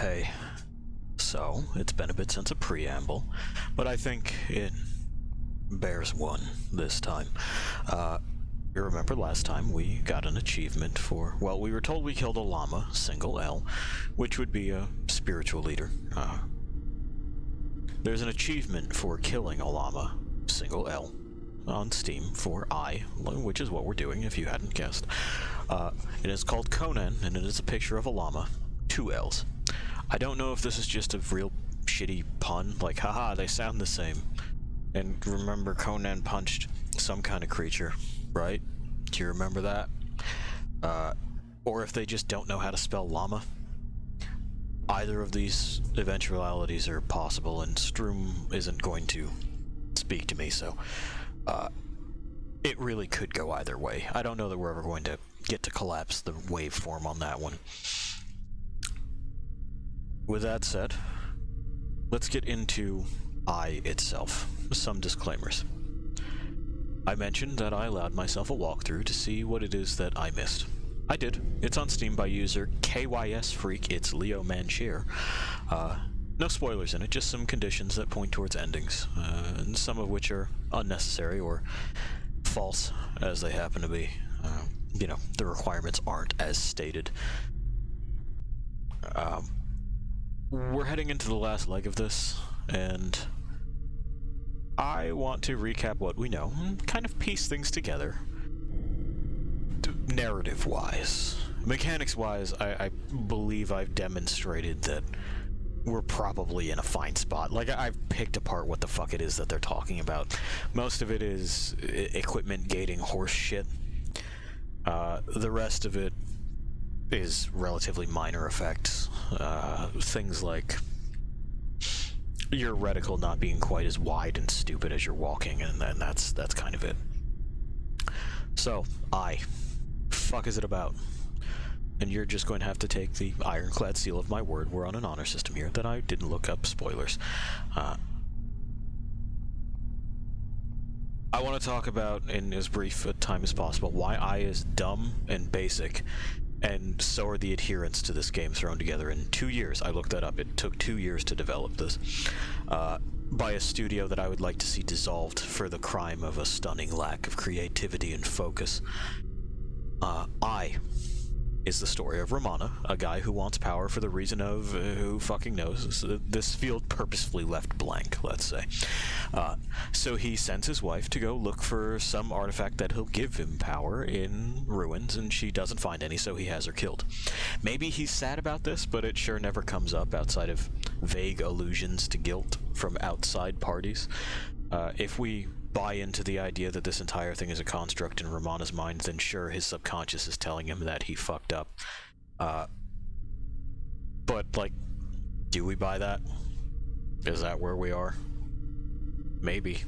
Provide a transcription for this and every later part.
Okay, so it's been a bit since a preamble, but I think it bears one this time. You remember last time we got an achievement for, well, we were told we killed a llama, single L, which would be a spiritual leader. There's an achievement for killing a llama, single L, on Steam for I, which is what we're doing if you hadn't guessed. It is called Conan, and it is a picture of a llama, 2 L's. I don't know if this is just a real shitty pun, like, haha, they sound the same. And remember, Conan punched some kind of creature, right? Do you remember that? Or if they just don't know how to spell llama. Either of these eventualities are possible, and Stroom isn't going to speak to me, so it really could go either way. I don't know that we're ever going to get to collapse the waveform on that one. With that said, let's get into I itself. Some disclaimers. I mentioned that I allowed myself a walkthrough to see what it is that I missed. I did. It's on Steam by user KYS Freak. It's Leo Manchier. No spoilers in it, just some conditions that point towards endings, and some of which are unnecessary or false, as they happen to be. You know, the requirements aren't as stated. We're heading into the last leg of this, and I want to recap what we know and kind of piece things together. Narrative-wise. Mechanics-wise, I believe I've demonstrated that we're probably in a fine spot. Like, I've picked apart what the fuck it is that they're talking about. Most of it is equipment gating horse shit. The rest of it is relatively minor effects. Things like your reticle not being quite as wide and stupid as you're walking, and then that's kind of it. So, fuck is it about? And you're just going to have to take the ironclad seal of my word. We're on an honor system here that I didn't look up spoilers. I want to talk about, in as brief a time as possible, why I is dumb and basic, and so are the adherents to this game thrown together in 2 years. I looked that up. It took 2 years to develop this, by a studio that I would like to see dissolved for the crime of a stunning lack of creativity and focus. I is the story of Romana, a guy who wants power for the reason of who fucking knows. This field purposefully left blank, let's say. So he sends his wife to go look for some artifact that he'll give him power in ruins, and she doesn't find any, so he has her killed. Maybe he's sad about this, but it sure never comes up outside of vague allusions to guilt from outside parties. If we buy into the idea that this entire thing is a construct in Romana's mind, then sure, his subconscious is telling him that he fucked up. But, like, do we buy that? Is that where we are? Maybe.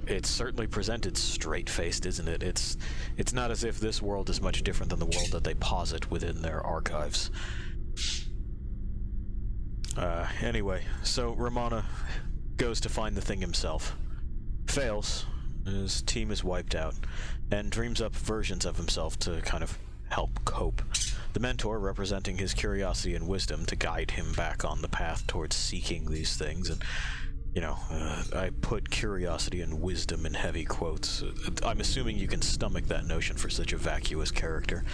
It's certainly presented straight-faced, isn't it? It's not as if this world is much different than the world that they posit within their archives. Anyway, so Romana goes to find the thing himself. Fails, his team is wiped out, and dreams up versions of himself to kind of help cope. The mentor representing his curiosity and wisdom to guide him back on the path towards seeking these things, and, you know, I put curiosity and wisdom in heavy quotes. I'm assuming you can stomach that notion for such a vacuous character.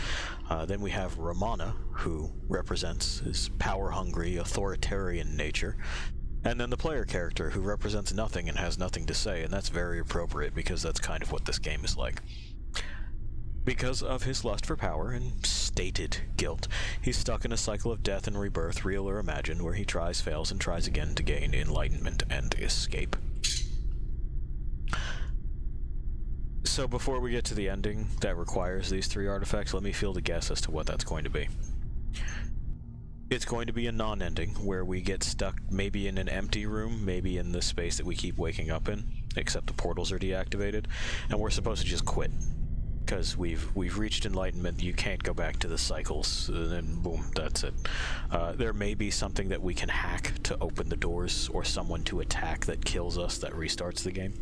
Then we have Romana, who represents his power-hungry, authoritarian nature. And then the player character, who represents nothing and has nothing to say, and that's very appropriate because that's kind of what this game is like. Because of his lust for power and stated guilt, he's stuck in a cycle of death and rebirth, real or imagined, where he tries, fails, and tries again to gain enlightenment and escape. So before we get to the ending that requires these 3 artifacts, let me field a guess as to what that's going to be. It's going to be a non-ending, where we get stuck maybe in an empty room, maybe in the space that we keep waking up in, except the portals are deactivated, and we're supposed to just quit. Because we've reached enlightenment, you can't go back to the cycles, and then boom, that's it. There may be something that we can hack to open the doors, or someone to attack that kills us that restarts the game.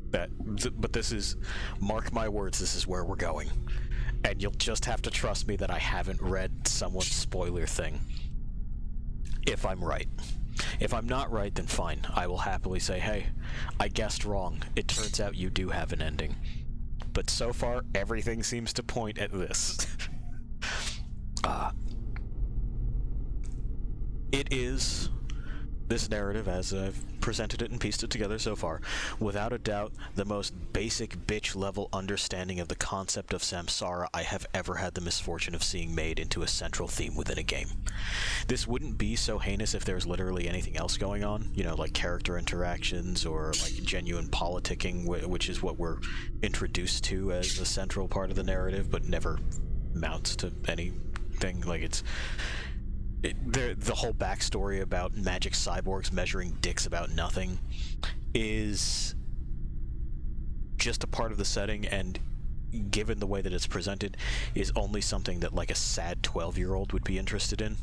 But this is, mark my words, this is where we're going. And you'll just have to trust me that I haven't read someone's spoiler thing. If I'm right. If I'm not right, then fine. I will happily say, hey, I guessed wrong. It turns out you do have an ending. But so far, everything seems to point at this. It is, this narrative, as I've presented it and pieced it together so far, without a doubt, the most basic bitch-level understanding of the concept of samsara I have ever had the misfortune of seeing made into a central theme within a game. This wouldn't be so heinous if there was literally anything else going on, you know, like character interactions or like genuine politicking, which is what we're introduced to as a central part of the narrative, but never mounts to anything. Like, the whole backstory about magic cyborgs measuring dicks about nothing is just a part of the setting, and given the way that it's presented, is only something that like a sad 12-year-old would be interested in.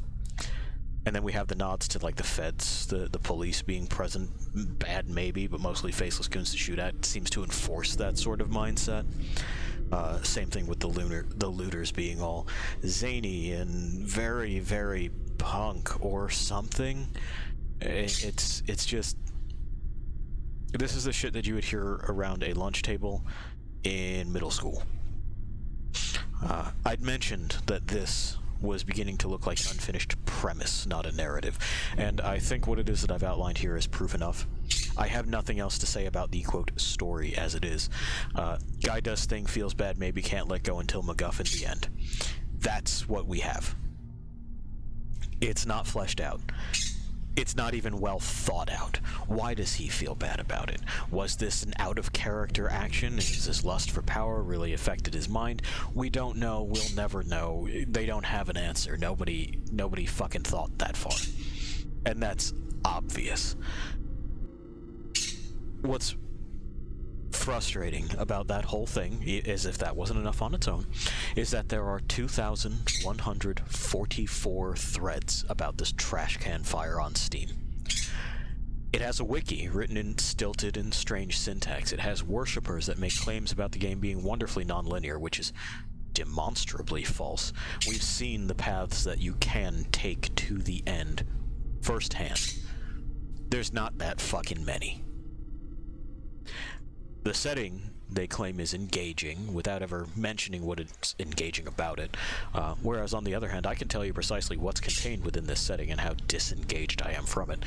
And then we have the nods to like the feds, the police being present, bad maybe, but mostly faceless goons to shoot at, seems to enforce that sort of mindset. Same thing with the looters being all zany and very, very punk or something. It's just, this is the shit that you would hear around a lunch table in middle school. I'd mentioned that this was beginning to look like an unfinished premise, not a narrative, and I think what it is that I've outlined here is proof enough. I have nothing else to say about the, quote, story as it is. Guy does thing, feels bad, maybe can't let go until MacGuffin the end. That's what we have. It's not fleshed out. It's not even well thought out. Why does he feel bad about it? Was this an out-of-character action? Is this lust for power really affected his mind? We don't know. We'll never know. They don't have an answer. Nobody fucking thought that far. And that's obvious. What's frustrating about that whole thing, as if that wasn't enough on its own, is that there are 2,144 threads about this trash can fire on Steam. It has a wiki written in stilted and strange syntax. It has worshippers that make claims about the game being wonderfully non-linear, which is demonstrably false. We've seen the paths that you can take to the end firsthand. There's not that fucking many. The setting, they claim, is engaging, without ever mentioning what is engaging about it. Whereas, on the other hand, I can tell you precisely what's contained within this setting and how disengaged I am from it.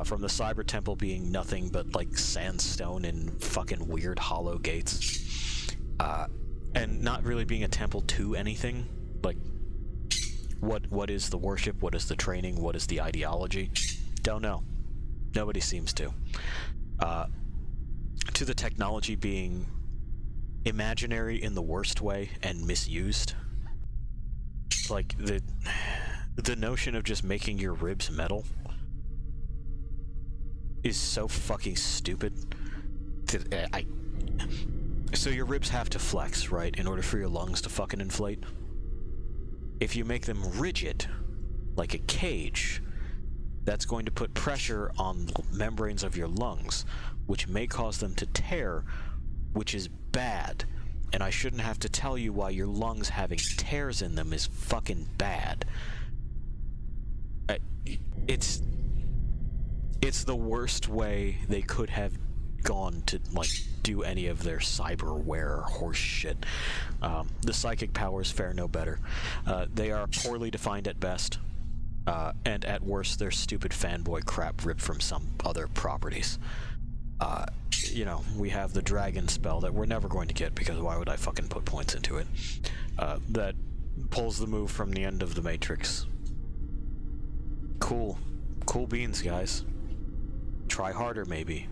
From the Cyber Temple being nothing but, like, sandstone and fucking weird hollow gates. And not really being a temple to anything. Like, what is the worship? What is the training? What is the ideology? Don't know. Nobody seems to. To the technology being imaginary in the worst way and misused. Like, the notion of just making your ribs metal is so fucking stupid. So your ribs have to flex, right, in order for your lungs to fucking inflate? If you make them rigid, like a cage, that's going to put pressure on the membranes of your lungs, which may cause them to tear, which is bad. And I shouldn't have to tell you why your lungs having tears in them is fucking bad. It's the worst way they could have gone to, like, do any of their cyberware horse shit. The psychic powers fare no better. They are poorly defined at best. And at worst, they're stupid fanboy crap ripped from some other properties. You know, we have the dragon spell that we're never going to get, because why would I fucking put points into it? That pulls the move from the end of the Matrix. Cool. Cool beans, guys. Try harder, maybe.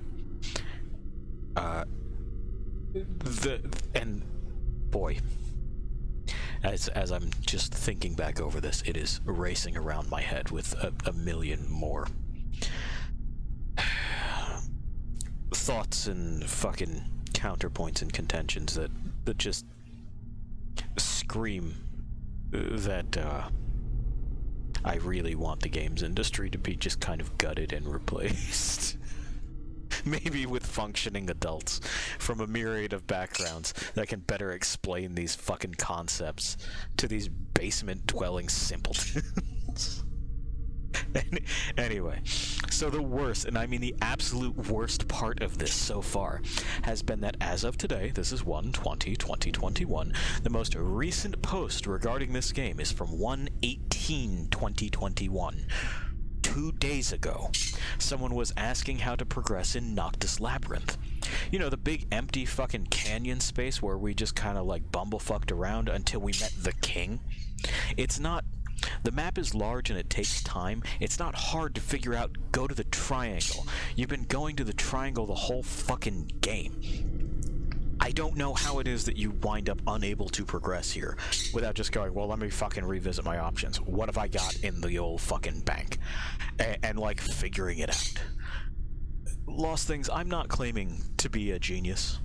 And boy, as I'm just thinking back over this, it is racing around my head with a million more thoughts and fucking counterpoints and contentions that just scream that I really want the games industry to be just kind of gutted and replaced. Maybe with functioning adults from a myriad of backgrounds that can better explain these fucking concepts to these basement-dwelling simpletons. Anyway, so the worst, and I mean the absolute worst part of this so far, has been that as of today, this is 1/20/2021, the most recent post regarding this game is from 1/18/2021. 2 days ago, someone was asking how to progress in Noctis Labyrinth. You know, the big empty fucking canyon space where we just kind of like bumblefucked around until we met the king. It's not... The map is large and it takes time. It's not hard to figure out, go to the triangle. You've been going to the triangle the whole fucking game. I don't know how it is that you wind up unable to progress here without just going, well, let me fucking revisit my options. What have I got in the old fucking bank? And like, figuring it out. Lost Things, I'm not claiming to be a genius.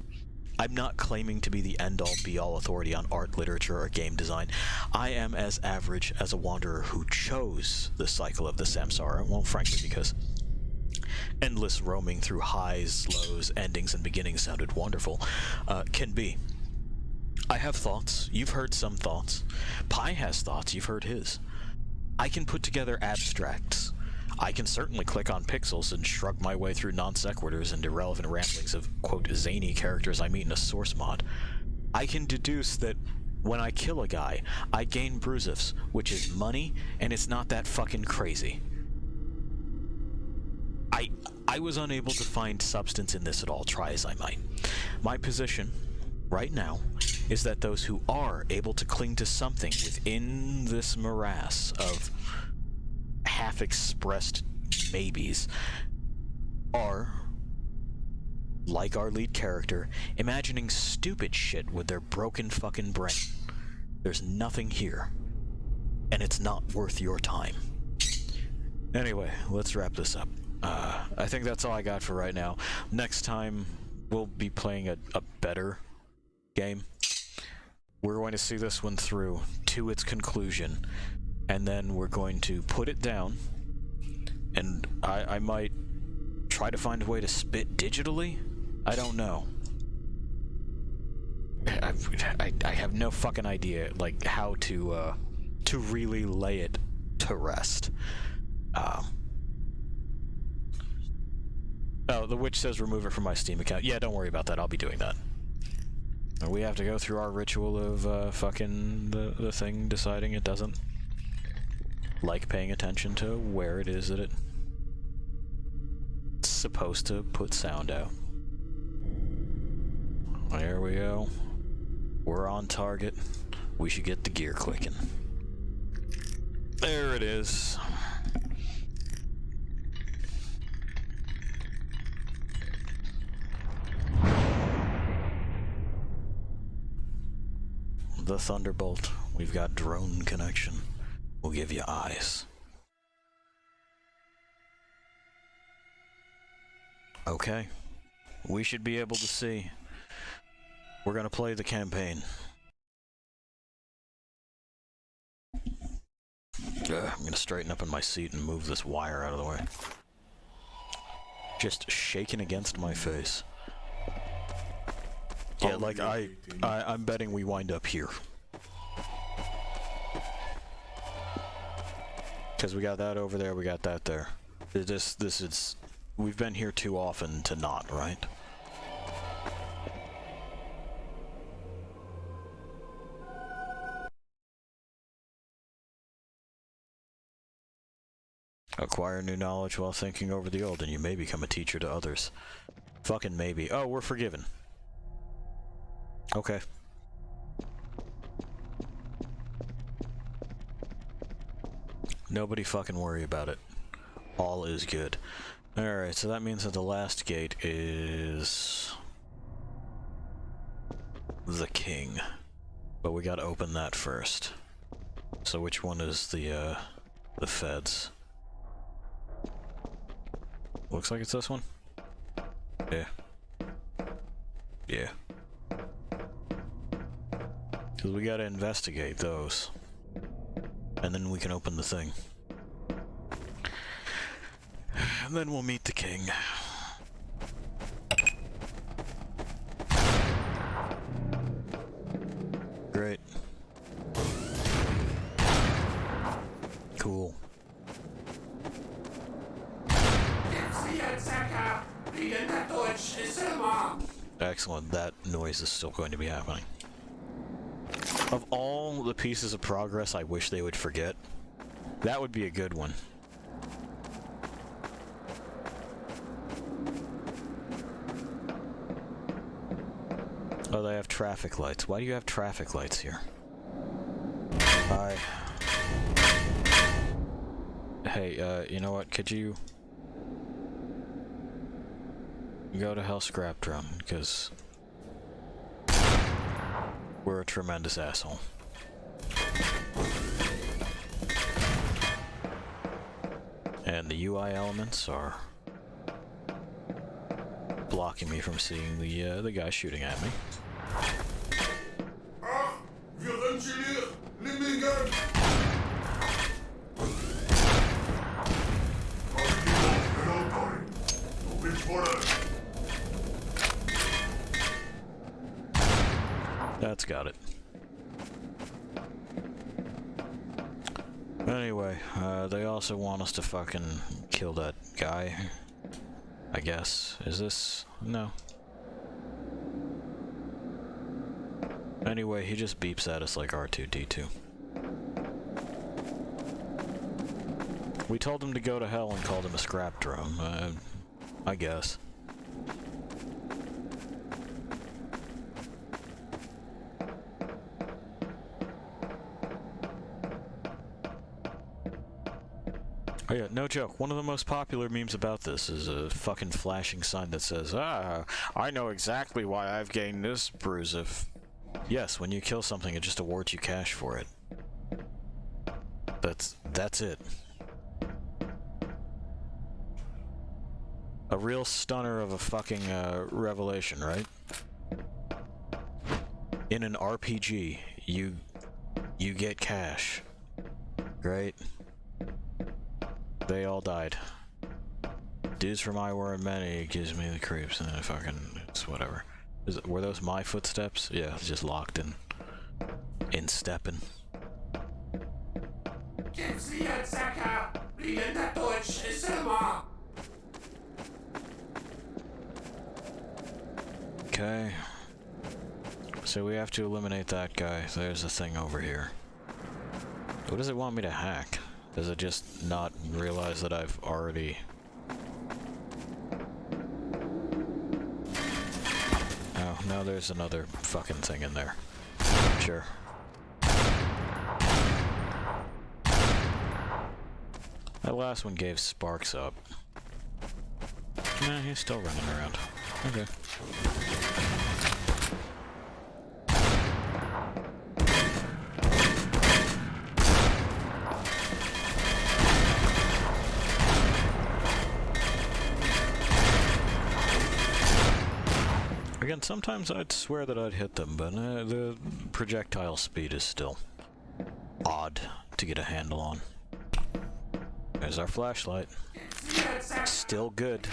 I'm not claiming to be the end-all, be-all authority on art, literature, or game design. I am as average as a wanderer who chose the cycle of the samsara, well, frankly, because endless roaming through highs, lows, endings, and beginnings sounded wonderful, can be. I have thoughts. You've heard some thoughts. Pi has thoughts. You've heard his. I can put together abstracts. I can certainly click on pixels and shrug my way through non-sequiturs and irrelevant ramblings of, quote, zany characters I meet in a source mod. I can deduce that when I kill a guy, I gain bruisifs, which is money, and it's not that fucking crazy. I was unable to find substance in this at all, try as I might. My position, right now, is that those who are able to cling to something within this morass of half-expressed maybes are, like our lead character, imagining stupid shit with their broken fucking brain. There's nothing here, and it's not worth your time. Anyway, let's wrap this up. I think that's all I got for right now. Next time, we'll be playing a better game. We're going to see this one through to its conclusion, and then we're going to put it down, and I might try to find a way to spit digitally? I don't know. I have no fucking idea, like, how to really lay it to rest. Oh, the witch says remove it from my Steam account. Yeah, don't worry about that, I'll be doing that. We have to go through our ritual of fucking the thing deciding it doesn't like paying attention to where it is that it's supposed to put sound out. There we go. We're on target. We should get the gear clicking. There it is. The Thunderbolt. We've got drone connection. We'll give you eyes. Okay. We should be able to see. We're gonna play the campaign. I'm gonna straighten up in my seat and move this wire out of the way. Just shaking against my face. Yeah, like I'm betting we wind up here. Because we got that over there, we got that there. This is... We've been here too often to not, right? Acquire new knowledge while thinking over the old, and you may become a teacher to others. Fucking maybe. Oh, we're forgiven. Okay. Nobody fucking worry about it. All is good. Alright, so that means that the last gate is... the king. But we gotta open that first. So which one is the feds? Looks like it's this one? Yeah. Yeah. Because we gotta investigate those. And then we can open the thing. And then we'll meet the king. excellent. That noise is still going to be happening. Of all the pieces of progress I wish they would forget, that would be a good one. Oh, they have traffic lights. Why do you have traffic lights here? Hi. Hey, you know what? Could you go to hell, scrap drum? Because we're a tremendous asshole. And the UI elements are blocking me from seeing the guy shooting at me. That's got it. Anyway, they also want us to fucking kill that guy, I guess. Is this? No. Anyway, he just beeps at us like R2-D2. We told him to go to hell and called him a scrap drum, I guess. Oh yeah, no joke. One of the most popular memes about this is a fucking flashing sign that says, "Ah, I know exactly why I've gained this bruise of..." Yes, when you kill something, it just awards you cash for it. That's it. A real stunner of a fucking revelation, right? In an RPG, you get cash. Great. They all died. Dudes from I Were Many gives me the creeps, and it's whatever. Were those my footsteps? Yeah, it's just locked in stepping. Okay. So we have to eliminate that guy. There's a thing over here. What does it want me to hack? Does it just not realize that I've already... Oh, no, there's another fucking thing in there. Sure. That last one gave Sparks up. Nah, he's still running around. Okay. Again, sometimes I'd swear that I'd hit them, but the projectile speed is still odd to get a handle on. There's our flashlight. Still good.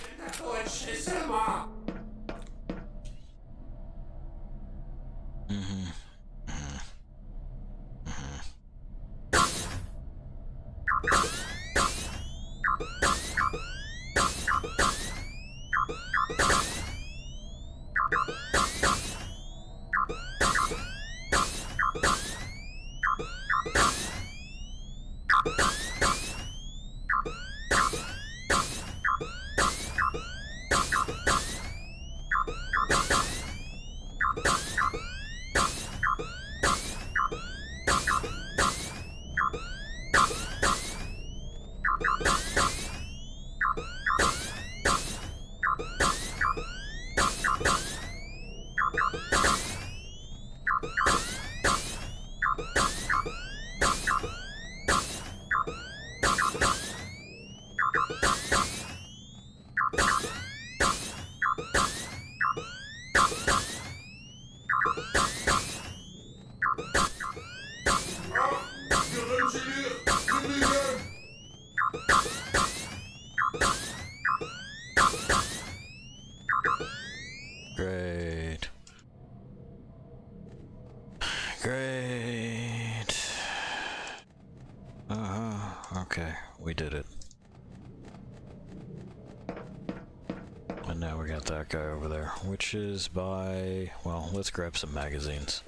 now we got that guy over there, which is by... well, let's grab some magazines.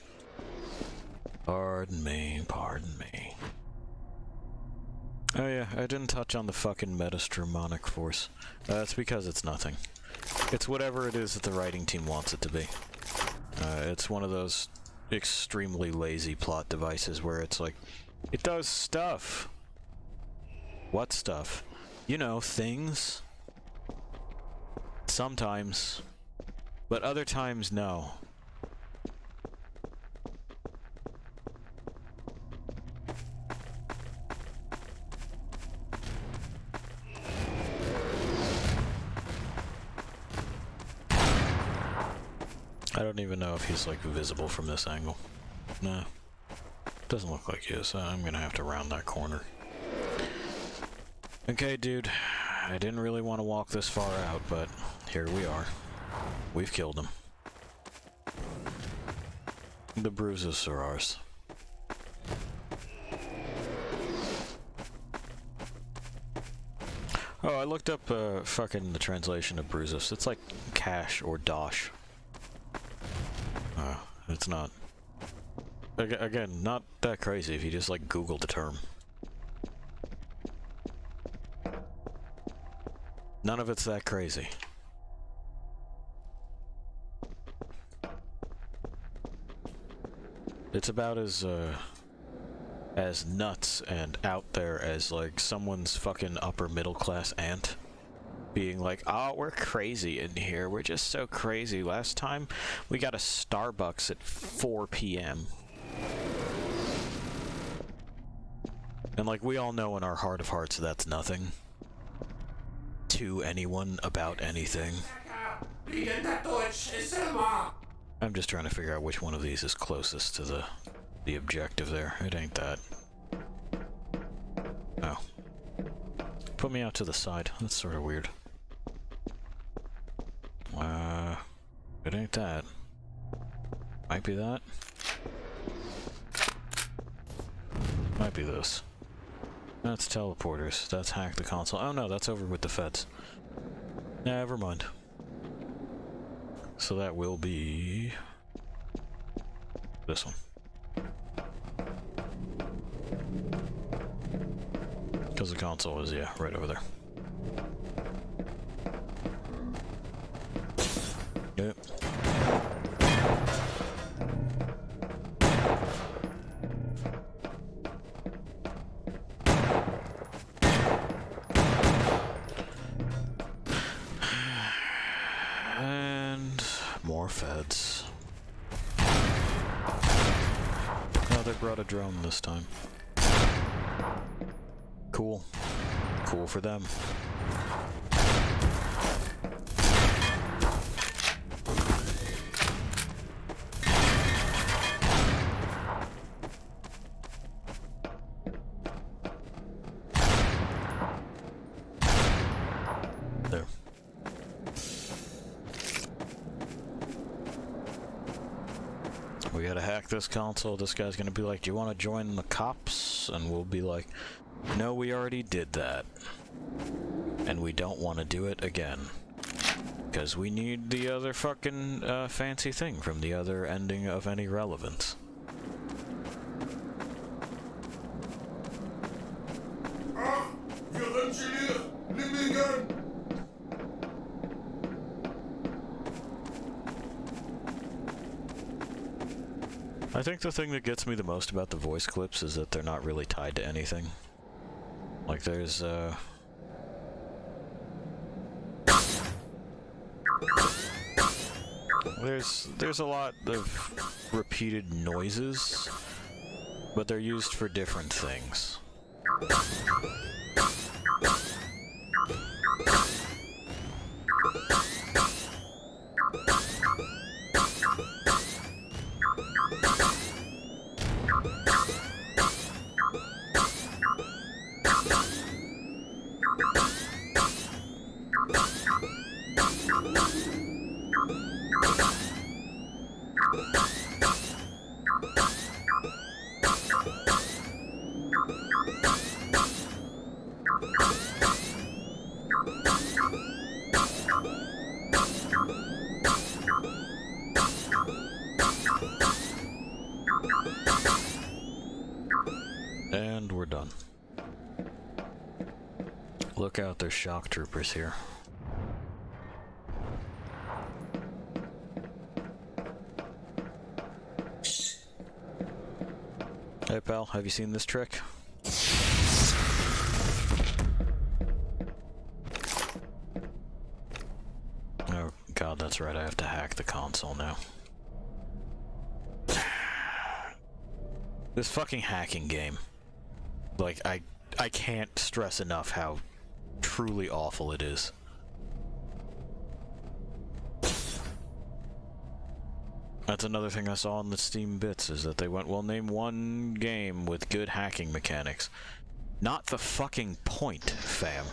Pardon me, pardon me. Oh yeah, I didn't touch on the fucking metastromonic force. That's because it's nothing. It's whatever it is that the writing team wants it to be. It's one of those extremely lazy plot devices where it's like, it does stuff. What stuff? You know, things. Sometimes. But other times, no. I don't even know if he's, like, visible from this angle. Nah. Doesn't look like he is, so I'm gonna have to round that corner. Okay, dude. I didn't really want to walk this far out, but here we are. We've killed him. The bruises are ours. Oh, I looked up fucking the translation of bruises. It's like cash or dosh. It's not. Again, not that crazy if you just like Google the term. None of it's that crazy. It's about as nuts and out there as like someone's fucking upper middle class aunt being like, oh, we're crazy in here. We're just so crazy. Last time we got a Starbucks at 4 p.m. And like we all know in our heart of hearts that's nothing to anyone about anything. I'm just trying to figure out which one of these is closest to the objective there. It ain't that. Oh. Put me out to the side. That's sort of weird. It ain't that. Might be that. Might be this. That's teleporters. That's hack the console. Oh no, that's over with the feds. Never mind. So that will be this one. Because the console is, yeah, right over there. Yep. And more feds. Oh, they brought a drone this time. Cool. Cool for them. There. We gotta hack this console. This guy's gonna be like, do you want to join the cops? And we'll be like, no, we already did that. And we don't want to do it again. Because we need the other fucking fancy thing from the other ending of any relevance. I think the thing that gets me the most about the voice clips is that they're not really tied to anything. Like there's a lot of repeated noises, but they're used for different things. Look out, there's shock troopers here. Hey pal, have you seen this trick? Oh god, that's right, I have to hack the console now. This fucking hacking game. Like, I can't stress enough how truly awful it is. That's another thing I saw in the Steam bits, is that they went, well, name one game with good hacking mechanics. Not the fucking point, fam.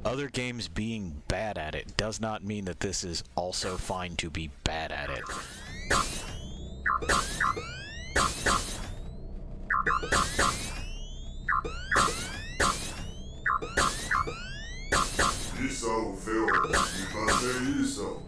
Other games being bad at it does not mean that this is also fine to be bad at it. Isso, Phil. Me fazer isso.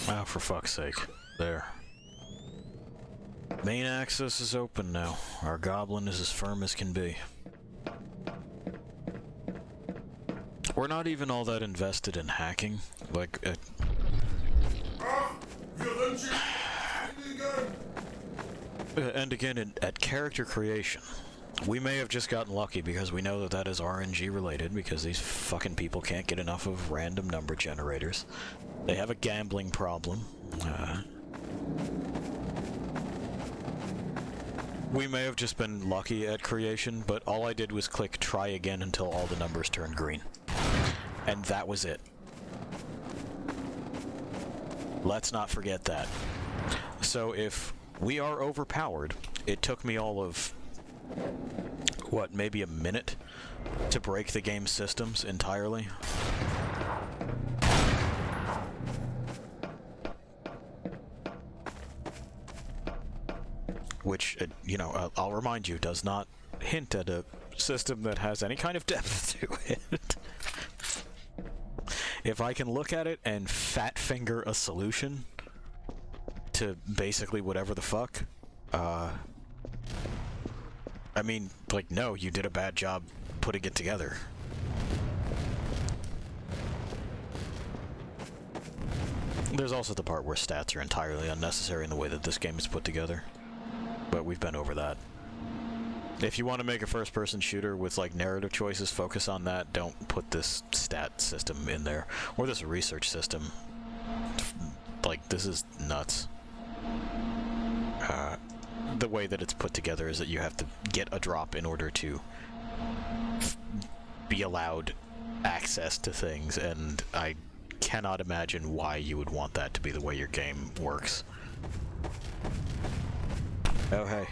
Oh, for fuck's sake. There. Main access is open now. Our goblin is as firm as can be. We're not even all that invested in hacking. Like, and again, at character creation, we may have just gotten lucky because we know that that is RNG related, because these fucking people can't get enough of random number generators. They have a gambling problem. We may have just been lucky at creation, but all I did was click try again until all the numbers turned green. And that was it. Let's not forget that. So if we are overpowered, it took me all of, what, maybe a minute to break the game's systems entirely. Which, you know, I'll remind you, does not hint at a system that has any kind of depth to it. If I can look at it and fat finger a solution to basically whatever the fuck, I mean, like, no, you did a bad job putting it together. There's also the part where stats are entirely unnecessary in the way that this game is put together. But we've been over that. If you want to make a first-person shooter with, like, narrative choices, focus on that. Don't put this stat system in there. Or this research system. Like, this is nuts. The way that it's put together is that you have to get a drop in order to be allowed access to things, and I cannot imagine why you would want that to be the way your game works. Oh, hey.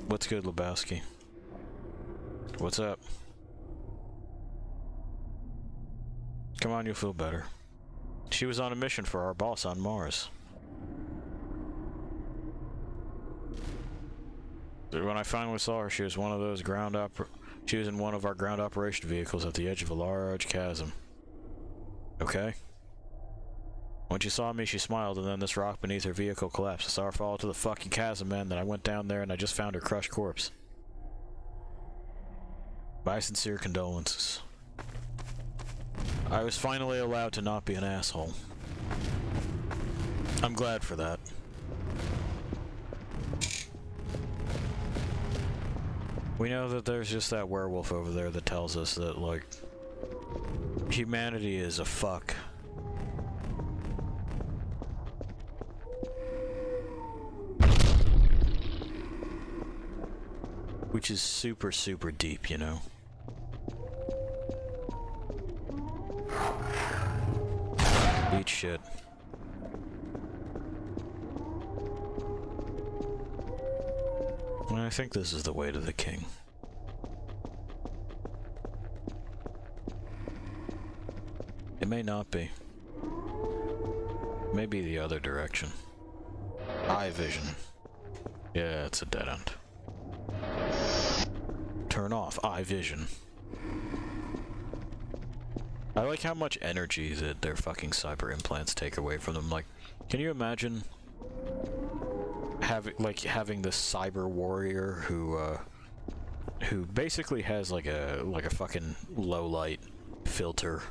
What's good, Lebowski? What's up? Come on, you'll feel better. She was on a mission for our boss on Mars. When I finally saw her, she was one of those she was in one of our ground operation vehicles at the edge of a large chasm. Okay? When she saw me, she smiled, and then this rock beneath her vehicle collapsed. I saw her fall to the fucking chasm, man. Then I went down there, and I just found her crushed corpse. My sincere condolences. I was finally allowed to not be an asshole. I'm glad for that. We know that there's just that werewolf over there that tells us that, like, humanity is a fuck. Which is super, super deep, you know? Eat shit. I think this is the way to the king. It may not be. Maybe the other direction. Eye vision. Yeah, it's a dead end. Turn off eye vision. I like how much energy that their fucking cyber implants take away from them. Like, can you imagine having this cyber warrior who basically has like a fucking low light filter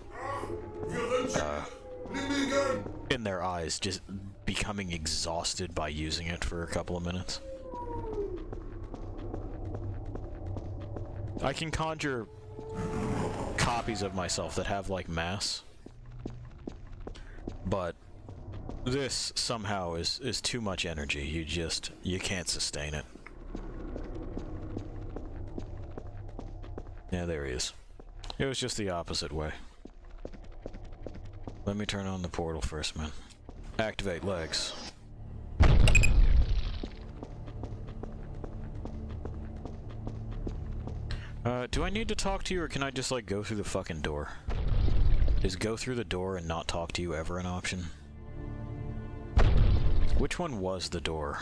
in their eyes, just becoming exhausted by using it for a couple of minutes. I can conjure copies of myself that have like mass, but this somehow is too much energy. You can't sustain it. Yeah, there he is. It was just the opposite way. Let me turn on the portal first, man. Activate legs. Do I need to talk to you, or can I just, like, go through the fucking door? Is go through the door and not talk to you ever an option? Which one was the door?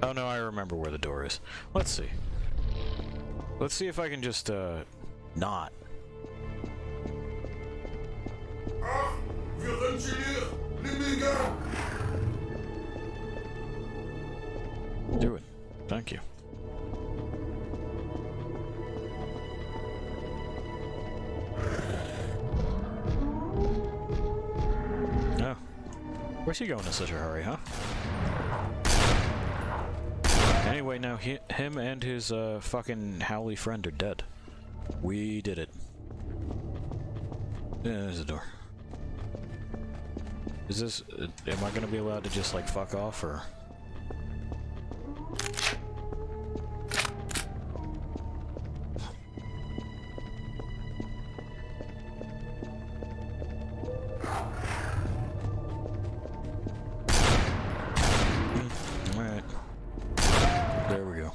Oh no, I remember where the door is. Let's see. Let's see if I can just, not. Do it. Thank you. Oh. Where's he going in such a hurry, huh? Anyway, now him and his fucking Howley friend are dead. We did it. Yeah, there's a door. Is this... am I gonna be allowed to just, like, fuck off, or...? Alright. There we go.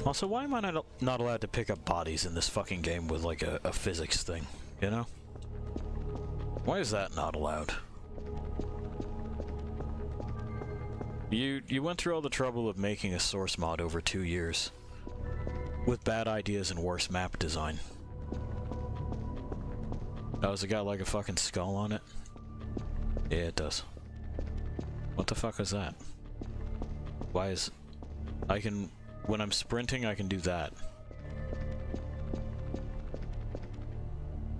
Also, why am I not allowed to pick up bodies in this fucking game with, like, a physics thing, you know? Why is that not allowed? You went through all the trouble of making a source mod over 2 years. With bad ideas and worse map design. Oh, has it got, like, a fucking skull on it? Yeah, it does. What the fuck is that? Why is... I can... When I'm sprinting, I can do that.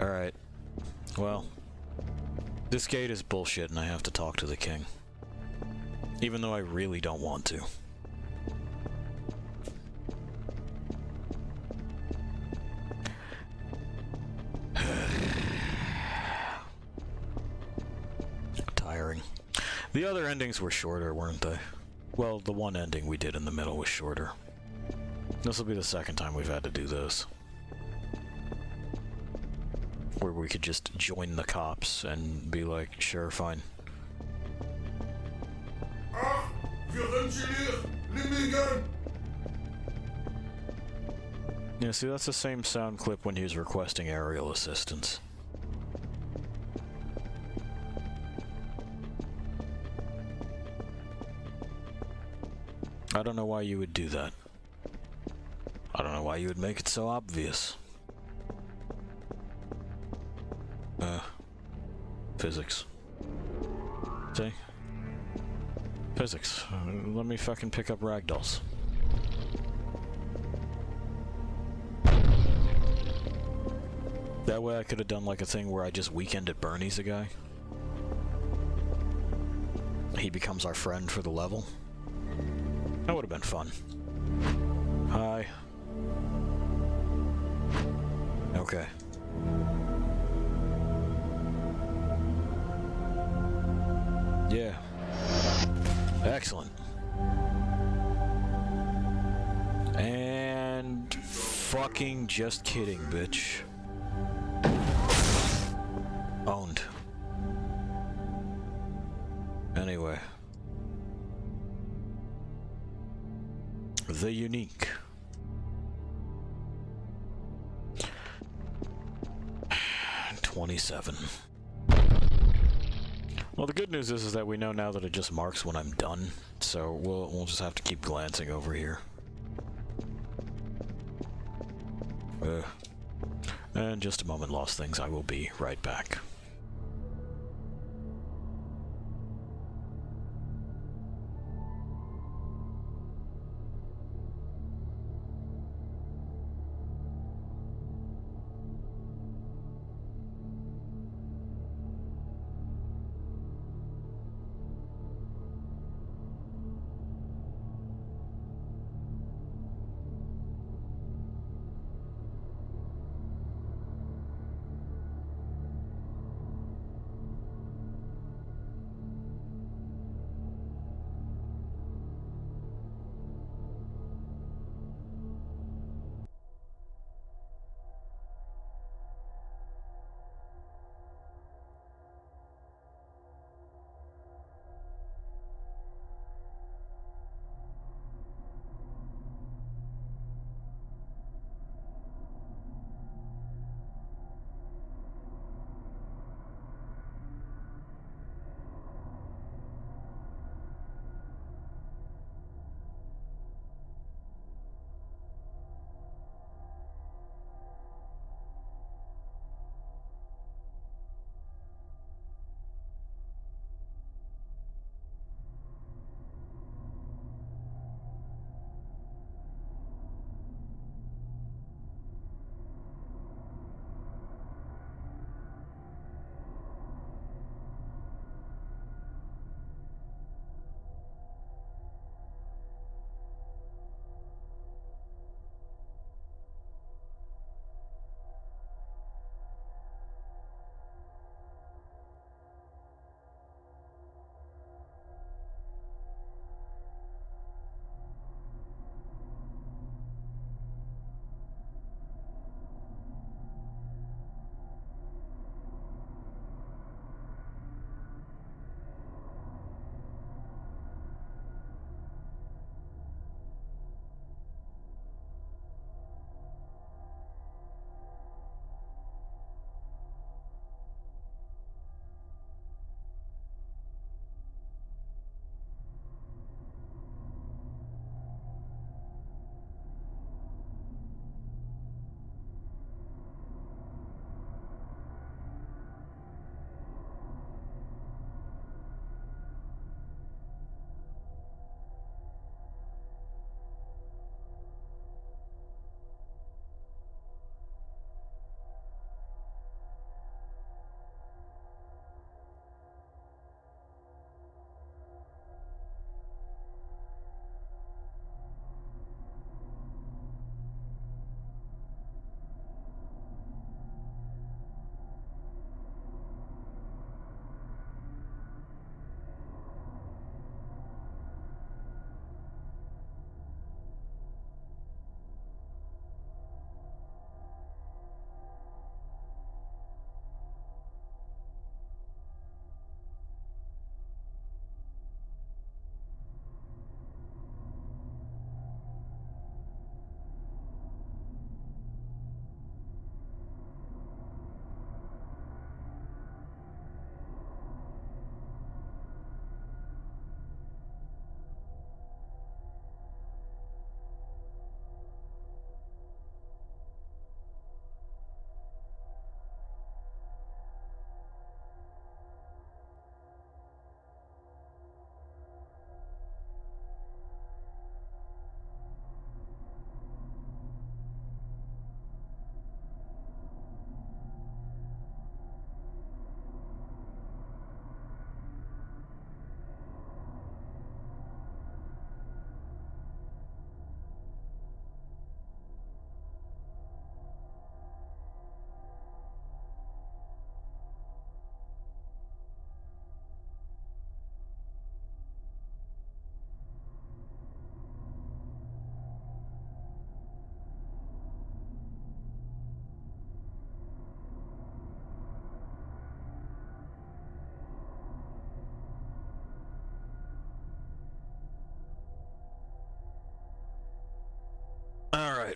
Alright. Well, this gate is bullshit and I have to talk to the king. Even though I really don't want to. Tiring. The other endings were shorter, weren't they? Well, the one ending we did in the middle was shorter. This will be the second time we've had to do this. Where we could just join the cops and be like, sure, fine. Yeah, see, that's the same sound clip when he was requesting aerial assistance. I don't know why you would do that. I don't know why you would make it so obvious. Physics. See? Physics. Let me fucking pick up ragdolls. That way I could have done like a thing where I just weekend at Bernie's a guy. He becomes our friend for the level. That would have been fun. Hi. Okay. Excellent. And fucking just kidding, bitch. Owned. Anyway. The unique. $27. Well, the good news is that we know now that it just marks when I'm done, so we'll just have to keep glancing over here. And just a moment, lost things. I will be right back.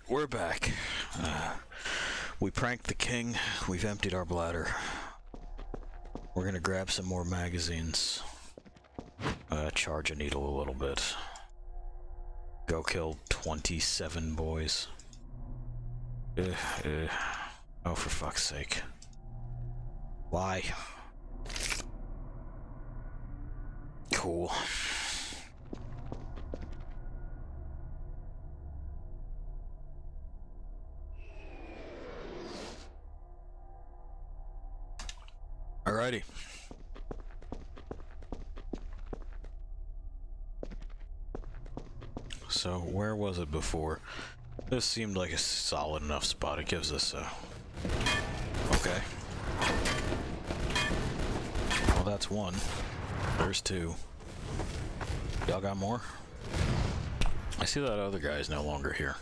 we're back. We pranked the king. We've emptied our bladder. We're gonna grab some more magazines. Charge a needle a little bit. Go kill 27 boys. Oh, for fuck's sake. Why? Cool. Alrighty. So, where was it before? This seemed like a solid enough spot. It gives us a... Okay. Well, that's one. There's two. Y'all got more? I see that other guy is no longer here.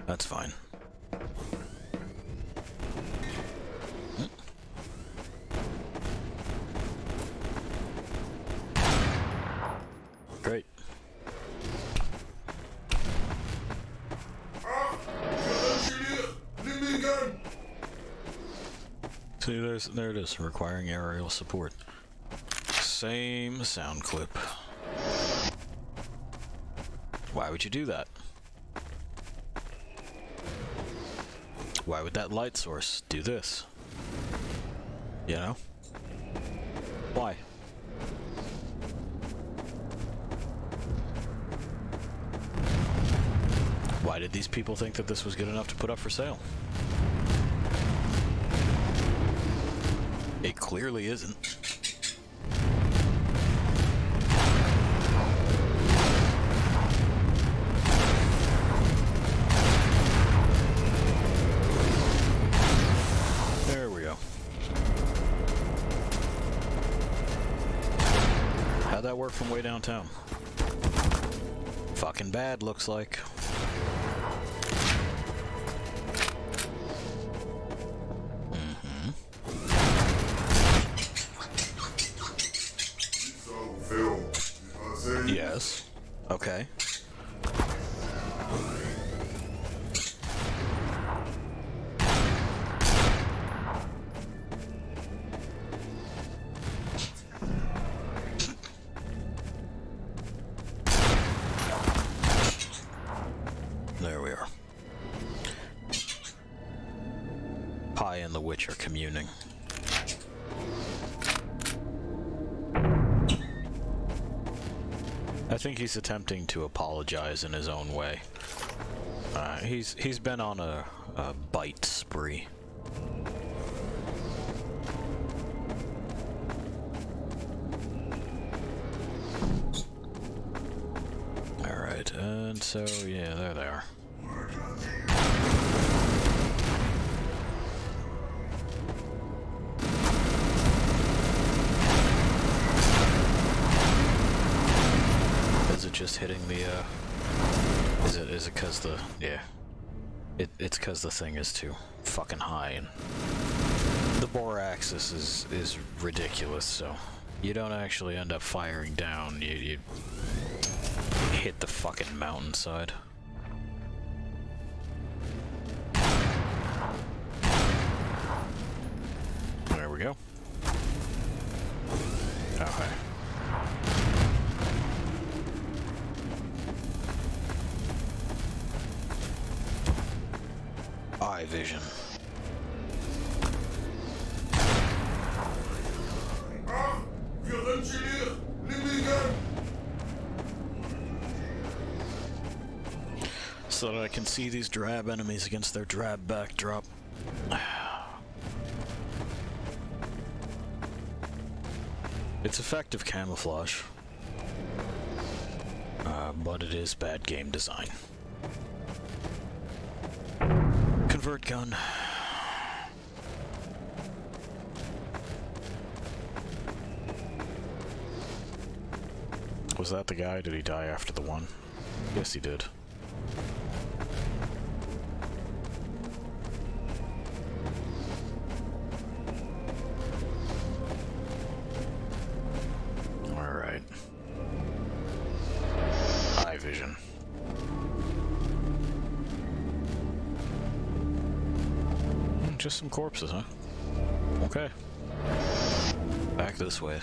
That's fine. Great. See, there it is, requiring aerial support. Same sound clip. Why would you do that? Why would that light source do this? You know? Why? Why did these people think that this was good enough to put up for sale? It clearly isn't. There we go. How'd that work from way downtown? Fucking bad, looks like. Yes. Okay. There we are. Pi and the witch are communing. I think he's attempting to apologize in his own way. He's been on a bite spree. Alright, and so, yeah, there they are. Is it just hitting the, is it cause the, yeah. It's cause the thing is too fucking high, and the bore axis is ridiculous, so you don't actually end up firing down, you hit the fucking mountainside. There we go. Okay. Eye vision. So that I can see these drab enemies against their drab backdrop. It's effective camouflage. But it is bad game design. Convert gun. Was that the guy? Did he die after the one? Yes, he did. Alright. Eye vision. just some corpses, huh? Okay. Back this way.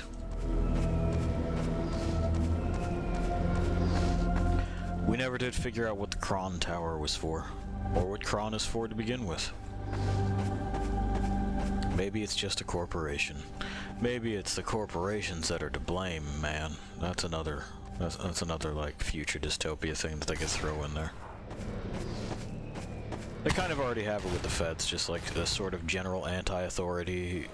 We never did figure out what the Kron Tower was for, or what Kron is for to begin with. Maybe it's just a corporation. Maybe it's the corporations that are to blame, man. That's another like future dystopia thing that they could throw in there. They kind of already have it with the feds, just like the sort of general anti-authority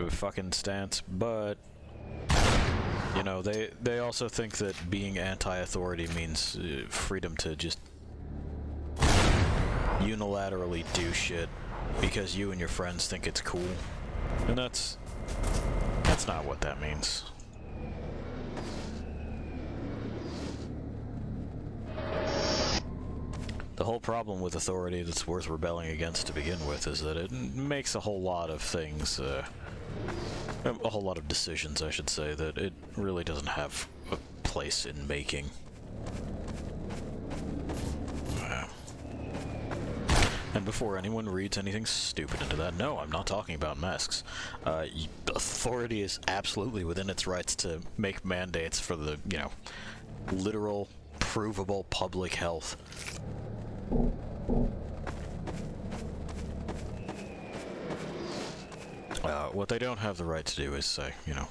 fucking stance, but you know, they also think that being anti-authority means freedom to just unilaterally do shit because you and your friends think it's cool. And that's not what that means. The whole problem with authority that's worth rebelling against to begin with is that it makes a whole lot of things, a whole lot of decisions, I should say, that it really doesn't have a place in making. And before anyone reads anything stupid into that, no, I'm not talking about masks. Authority is absolutely within its rights to make mandates for the, you know, literal, provable public health. What they don't have the right to do is say, you know,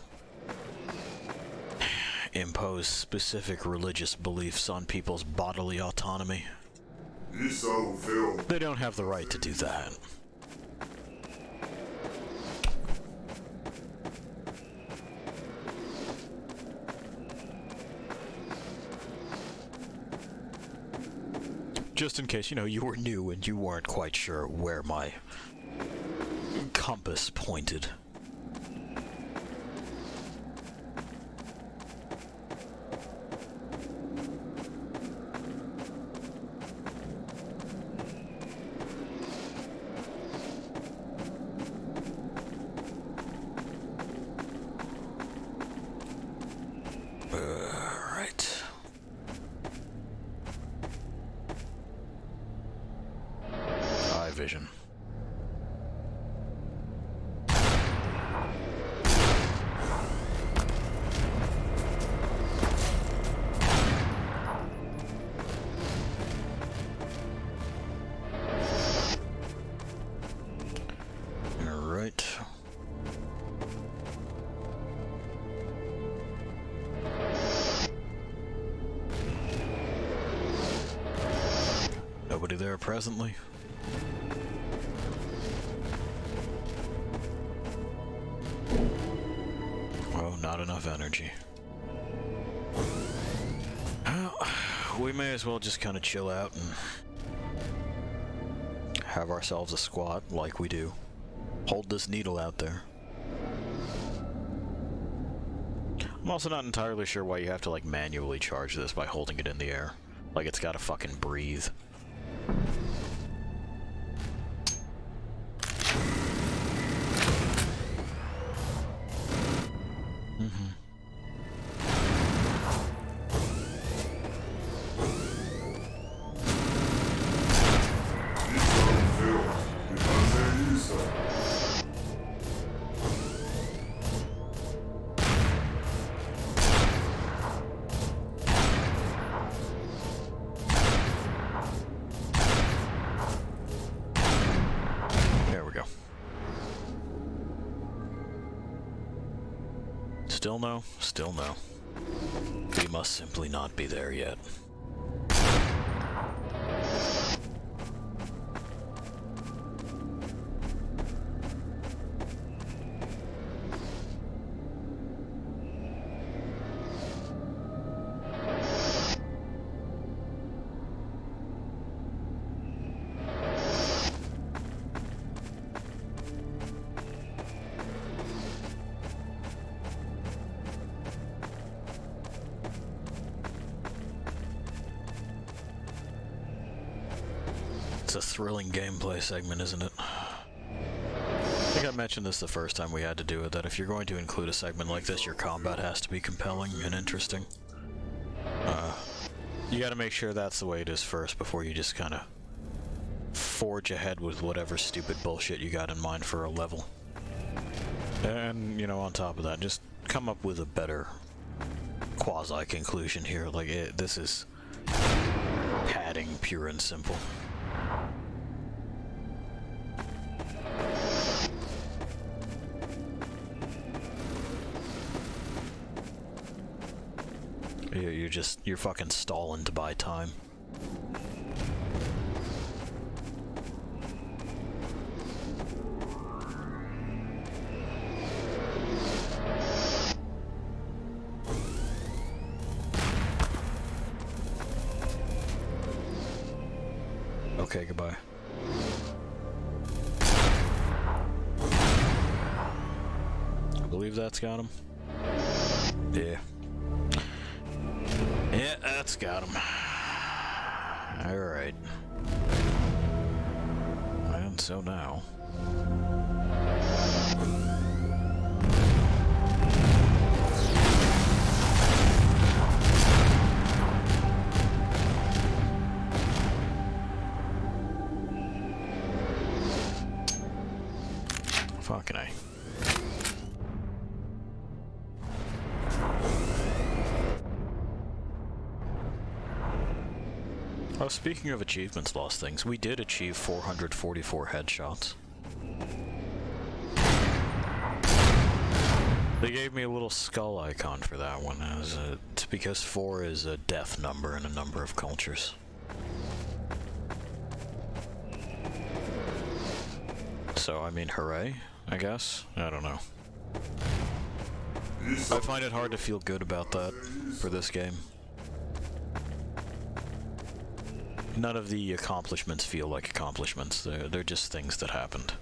impose specific religious beliefs on people's bodily autonomy. They don't have the right to do that. Just in case, you know, you were new and you weren't quite sure where my compass pointed. Right. Eye vision. Nobody there presently. Oh, not enough energy. Well, we may as well just kind of chill out and have ourselves a squat like we do. Hold this needle out there. I'm also not entirely sure why you have to like manually charge this by holding it in the air. Like it's gotta fucking breathe. Still no, still no. We must simply not be there yet. It's a thrilling gameplay segment, isn't it? I think I mentioned this the first time we had to do it, that if you're going to include a segment like this, your combat has to be compelling and interesting. You gotta make sure that's the way it is first before you just kind of forge ahead with whatever stupid bullshit you got in mind for a level. And, you know, on top of that, just come up with a better quasi-conclusion here. Like, this is padding, pure and simple. You're fucking stalling to buy time. Okay, goodbye. I believe that's got him. Yeah. Yeah, that's got him. Alright. And so now... Fucking A. Oh, speaking of achievements, lost things, we did achieve 444 headshots. They gave me a little skull icon for that one, it's because 4 is a death number in a number of cultures. So, I mean, hooray, I guess? I don't know. I find it hard to feel good about that for this game. None of the accomplishments feel like accomplishments. They're just things that happened.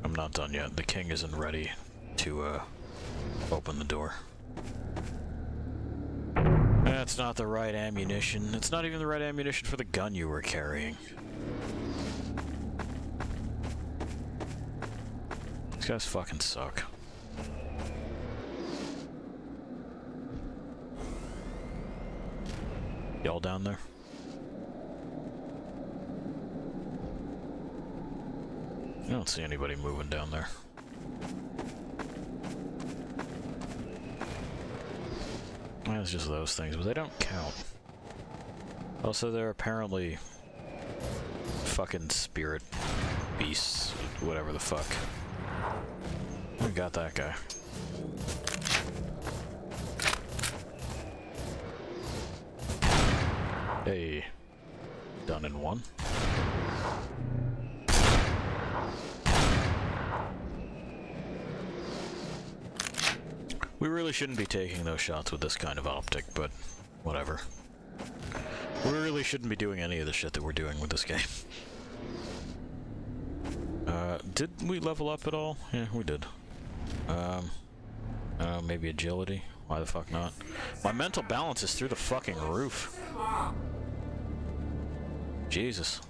I'm not done yet. The king isn't ready to open the door. That's not the right ammunition. It's not even the right ammunition for the gun you were carrying. These guys fucking suck. Y'all down there? I don't see anybody moving down there. It's just those things, but they don't count. Also, they're apparently fucking spirit beasts, whatever the fuck. We got that guy. Hey, done in one. We really shouldn't be taking those shots with this kind of optic, but whatever. We really shouldn't be doing any of the shit that we're doing with this game. Did we level up at all? Yeah, we did. Maybe agility? Why the fuck not? My mental balance is through the fucking roof. Jesus.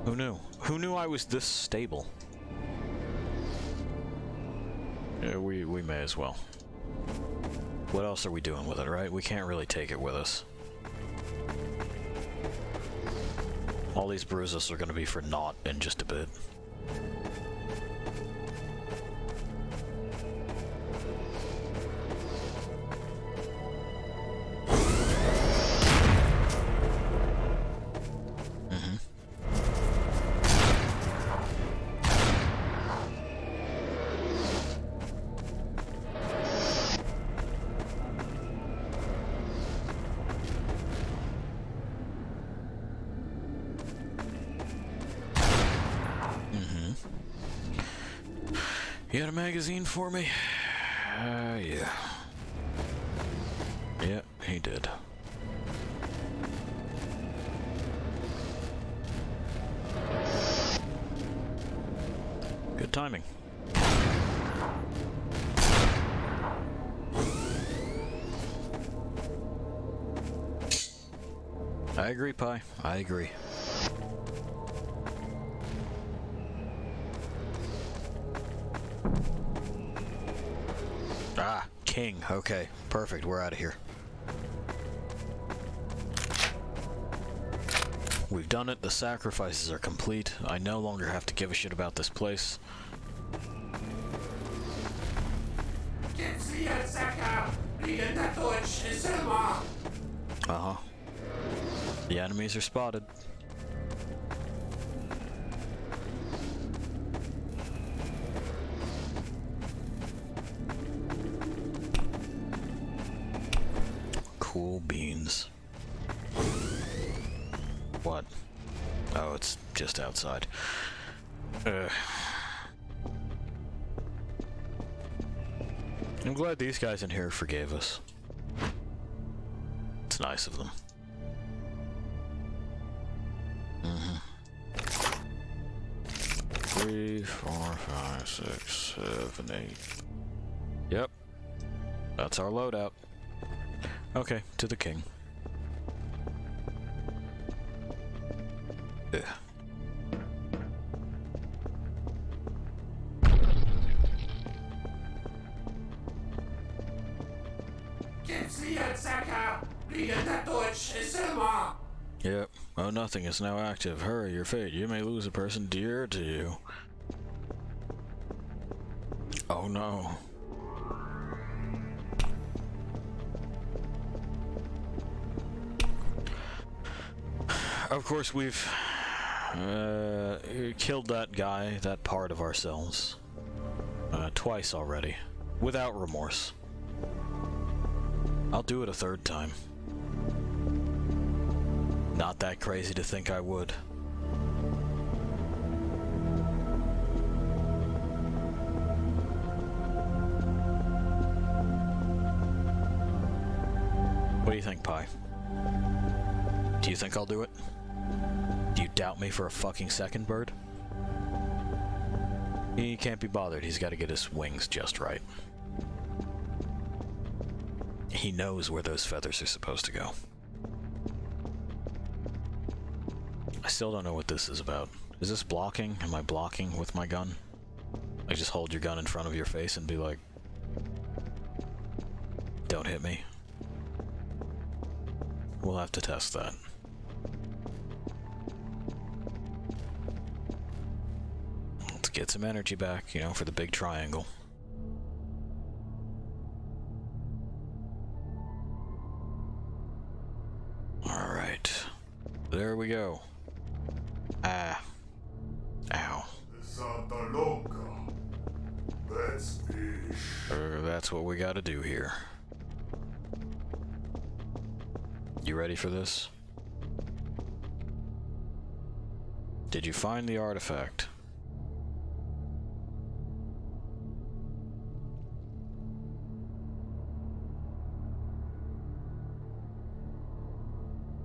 Who knew? Who knew I was this stable? Yeah, we may as well. What else are we doing with it, right? We can't really take it with us. All these bruises are going to be for naught in just a bit. You got a magazine for me? Yeah. Yeah, he did. Good timing. I agree, Pi. I agree. Ah, king. Okay, perfect. We're out of here. We've done it, the sacrifices are complete. I no longer have to give a shit about this place. Uh-huh. The enemies are spotted. Cool beans. What? Oh, it's just outside. I'm glad these guys in here forgave us. It's nice of them. 3, 4, 5, 6, 7, 8. Yep. That's our loadout. Okay, to the king. Ugh. Yep. Oh, nothing is now active. Hurry, your fate. You may lose a person dear to you. Oh no. Of course, we've killed that guy, that part of ourselves, twice already, without remorse. I'll do it a third time. Not that crazy to think I would. What do you think, Pi? Do you think I'll do it? Do you doubt me for a fucking second, Bird? He can't be bothered. He's got to get his wings just right. He knows where those feathers are supposed to go. I still don't know what this is about. Is this blocking? Am I blocking with my gun? I just hold your gun in front of your face and be like, don't hit me. We'll have to test that. Let's get some energy back, you know, for the big triangle. Alright. There we go. Ah. Ow. Santa Loca. That's fish. That's what we gotta do here. You ready for this? Did you find the artifact?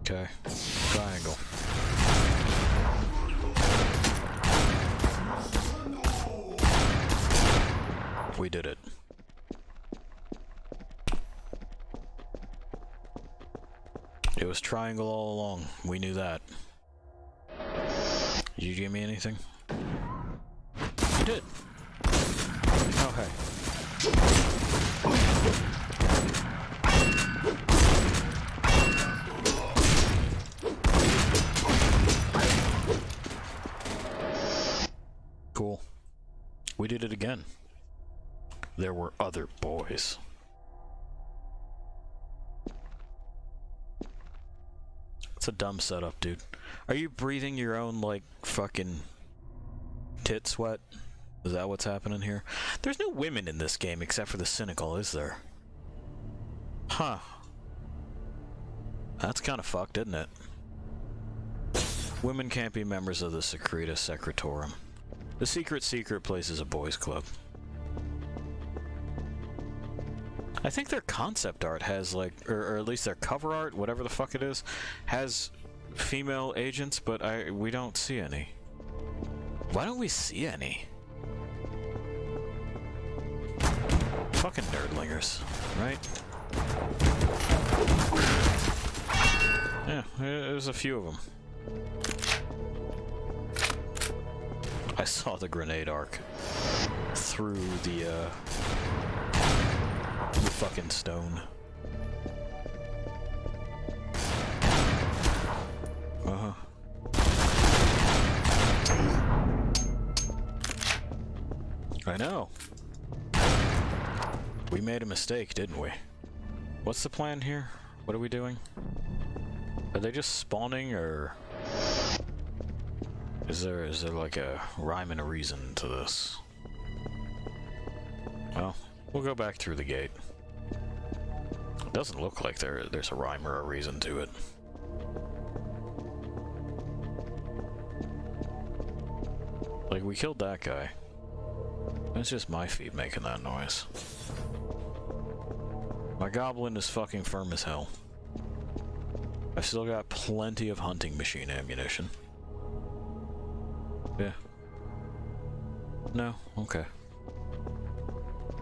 Okay. Triangle. We did it. It was triangle all along. We knew that. Did you give me anything? You did. Oh, hey. Cool. We did it again. There were other boys. It's a dumb setup, dude. Are you breathing your own, like, fucking tit sweat? Is that what's happening here? There's no women in this game except for the cynical, is there? Huh. That's kind of fucked, isn't it? Women can't be members of the Secreta Secretorum. The secret place is a boys' club. I think their concept art has, like, or at least their cover art, whatever the fuck it is, has female agents, but we don't see any. Why don't we see any? Fucking nerdlingers, right? Yeah, there's a few of them. I saw the grenade arc through the fucking stone. Uh-huh. I know. We made a mistake, didn't we? What's the plan here? What are we doing? Are they just spawning, or is there like a rhyme and a reason to this? Well, we'll go back through the gate. It doesn't look like there's a rhyme or a reason to it. Like, we killed that guy. That's just my feet making that noise. My goblin is fucking firm as hell. I've still got plenty of hunting machine ammunition. Yeah. No? Okay.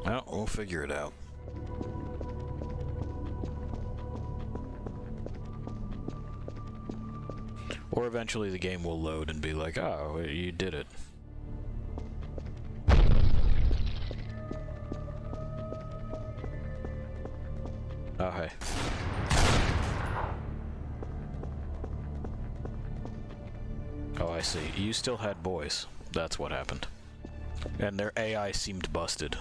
Well, we'll figure it out. Or eventually the game will load and be like, oh, you did it. Oh, hey. Oh, I see. You still had boys. That's what happened. And their AI seemed busted.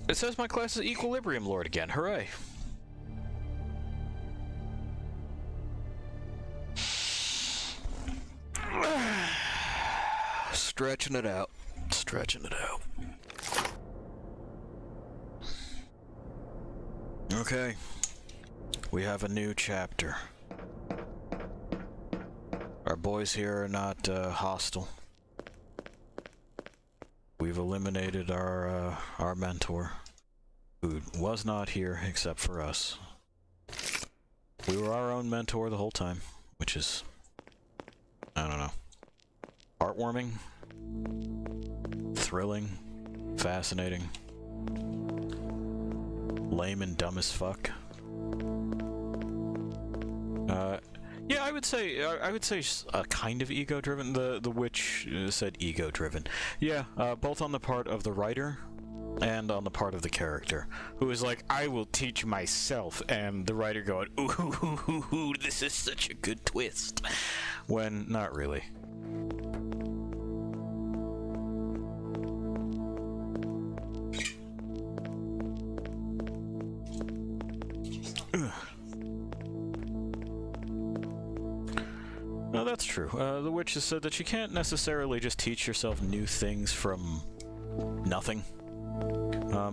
It says my class is Equilibrium Lord again. Hooray. Stretching it out. Stretching it out. Okay. We have a new chapter. Our boys here are not hostile. We've eliminated our mentor, who was not here except for us. We were our own mentor the whole time, which is, I don't know, heartwarming, thrilling, fascinating, lame and dumb as fuck. Yeah, I would say kind of ego-driven. The witch said ego-driven. Yeah, both on the part of the writer and on the part of the character, who is like, I will teach myself, and the writer going, ooh, this is such a good twist, when not really. No, that's true. The witch has said that you can't necessarily just teach yourself new things from nothing.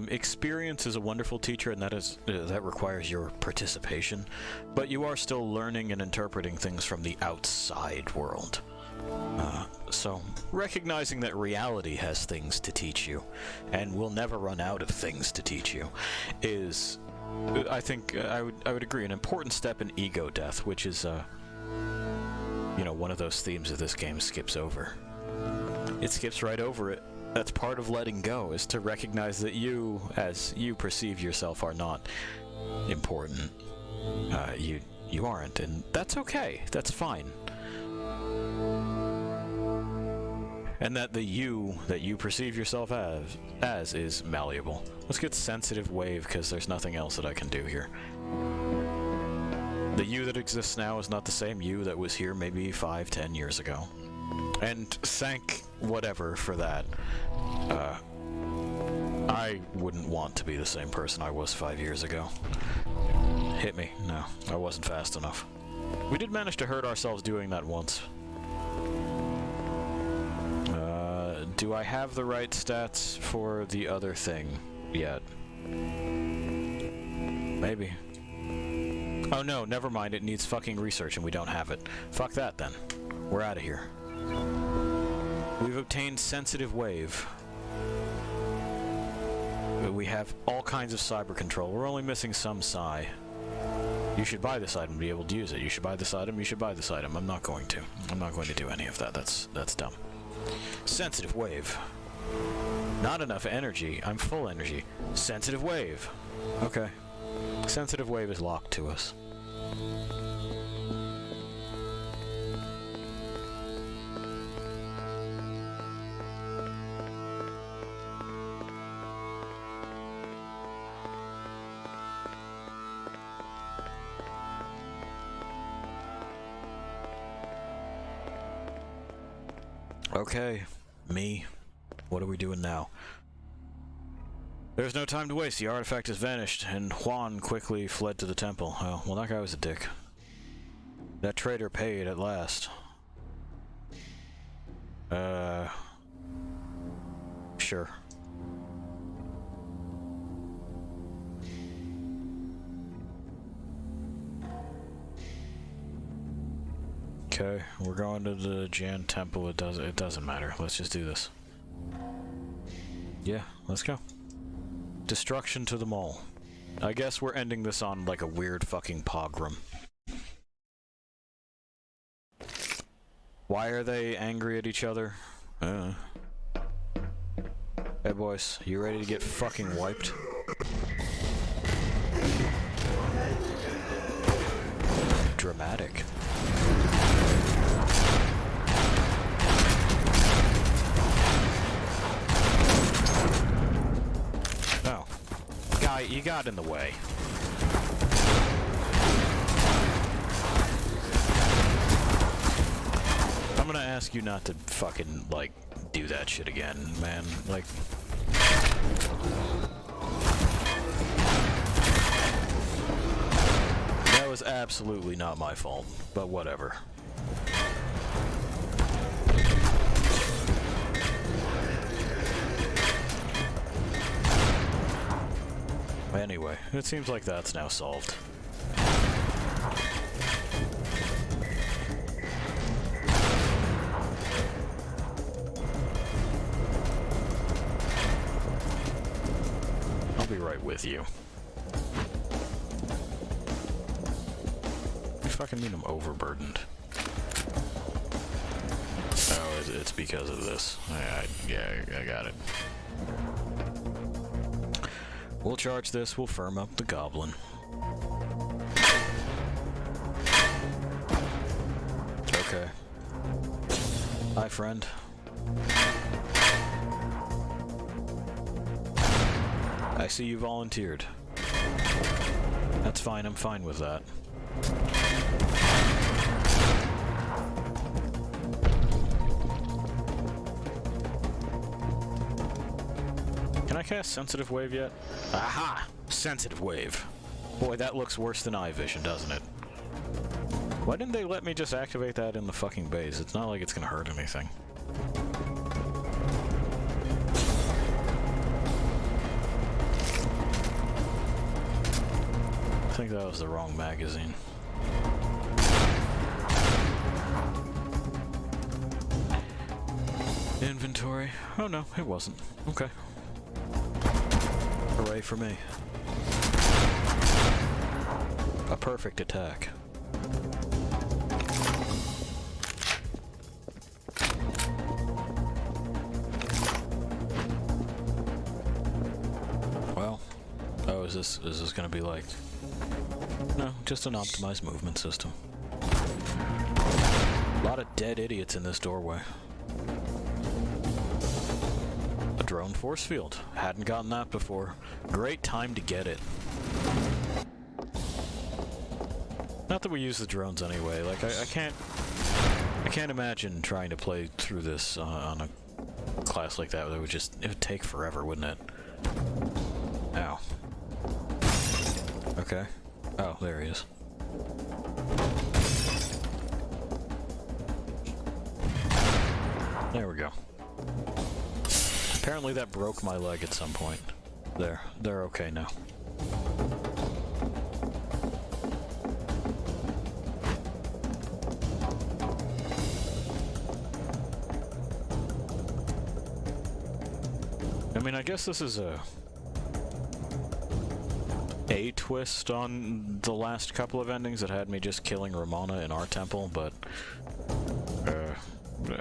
Experience is a wonderful teacher, and that requires your participation, but you are still learning and interpreting things from the outside world. So, recognizing that reality has things to teach you, and will never run out of things to teach you, is, I think, I would agree, an important step in ego death, which is, you know, one of those themes that this game skips over. It skips right over it. That's part of letting go, is to recognize that you, as you perceive yourself, are not important. You aren't, and that's okay. That's fine. And that the you that you perceive yourself as is malleable. Let's get sensitive wave, because there's nothing else that I can do here. The you that exists now is not the same you that was here maybe 5-10 years ago. And thank whatever for that. I wouldn't want to be the same person I was 5 years ago. Hit me. No, I wasn't fast enough. We did manage to hurt ourselves doing that once. Do I have the right stats for the other thing yet? Maybe. Oh no, never mind, it needs fucking research and we don't have it. Fuck that then. We're out of here. We've obtained sensitive wave. We have all kinds of cyber control. We're only missing some psi. You should buy this item to be able to use it. You should buy this item, you should buy this item. I'm not going to. I'm not going to do any of that. That's dumb. Sensitive wave. Not enough energy. I'm full energy. Sensitive wave. Okay. Sensitive wave is locked to us. Okay, me. What are we doing now? There's no time to waste. The artifact has vanished, and Juan quickly fled to the temple. Oh, well, that guy was a dick. That traitor paid at last. Sure. Okay, we're going to the Jan temple. It doesn't matter. Let's just do this. Yeah, let's go. Destruction to the mall. I guess we're ending this on like a weird fucking pogrom. Why are they angry at each other? Hey boys, you ready to get fucking wiped? Dramatic. Oh. Guy, you got in the way. I'm gonna ask you not to fucking, like, do that shit again, man. Like... That was absolutely not my fault, but whatever. Anyway, it seems like that's now solved. I'll be right with you. What do you fucking mean I'm overburdened? Oh, it's because of this. Yeah, I got it. We'll charge this, we'll firm up the goblin. Okay. Hi, friend. I see you volunteered. That's fine, I'm fine with that. Can I cast Sensitive Wave yet? Aha! Sensitive Wave. Boy, that looks worse than eye vision, doesn't it? Why didn't they let me just activate that in the fucking base? It's not like it's gonna hurt anything. I think that was the wrong magazine. Inventory. Oh no, it wasn't. Okay. Hooray for me. A perfect attack. Well, oh, is this gonna be like... No, just an optimized movement system. A lot of dead idiots in this doorway. A drone force field. Hadn't gotten that before. Great time to get it. Not that we use the drones anyway. Like I can't imagine trying to play through this on a class like that. It would take forever, wouldn't it? Ow. Okay. Oh, there he is. There we go. Apparently that broke my leg at some point. There. They're okay now. I mean, I guess this is a twist on the last couple of endings that had me just killing Ramona in our temple, but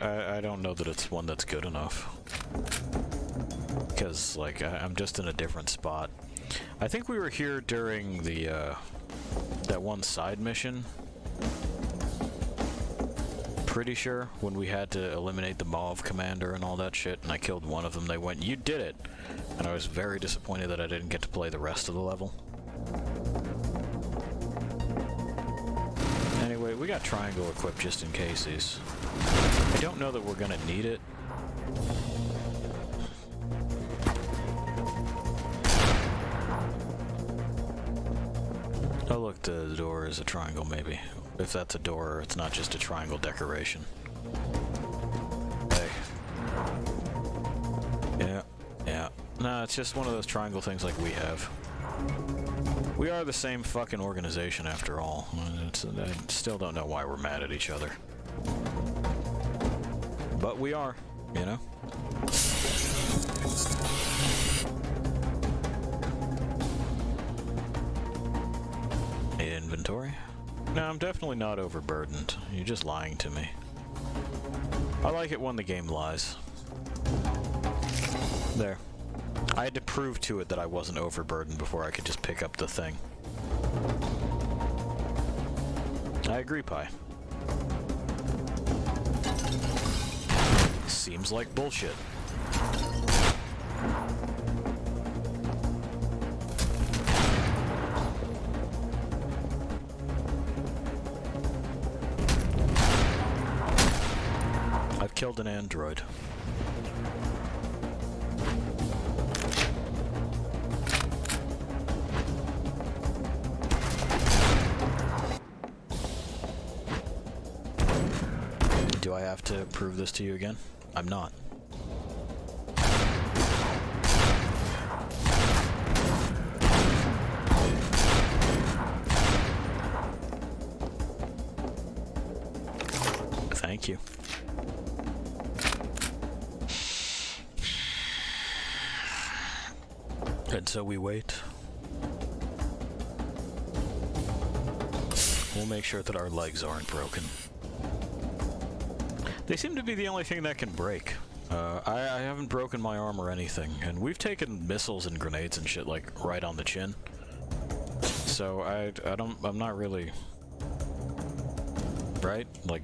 I don't know that it's one that's good enough. Because, like, I'm just in a different spot. I think we were here during the, that one side mission. Pretty sure, when we had to eliminate the Mauve commander and all that shit, and I killed one of them, they went, "You did it!" And I was very disappointed that I didn't get to play the rest of the level. Anyway, we got triangle equipped just in case. I don't know that we're gonna need it. door is a triangle, maybe. If that's a door, it's not just a triangle decoration. Hey. Yeah, yeah. No, it's just one of those triangle things like we have. We are the same fucking organization after all. I still don't know why we're mad at each other. But we are, you know? Inventory? No, I'm definitely not overburdened. You're just lying to me. I like it when the game lies. There. I had to prove to it that I wasn't overburdened before I could just pick up the thing. I agree, Pi. Seems like bullshit. I've killed an android. Do I have to prove this to you again? I'm not. Thank you. And so we wait. We'll make sure that our legs aren't broken. They seem to be the only thing that can break. I haven't broken my arm or anything, and we've taken missiles and grenades and shit like right on the chin. So I'm not really... Right? Like,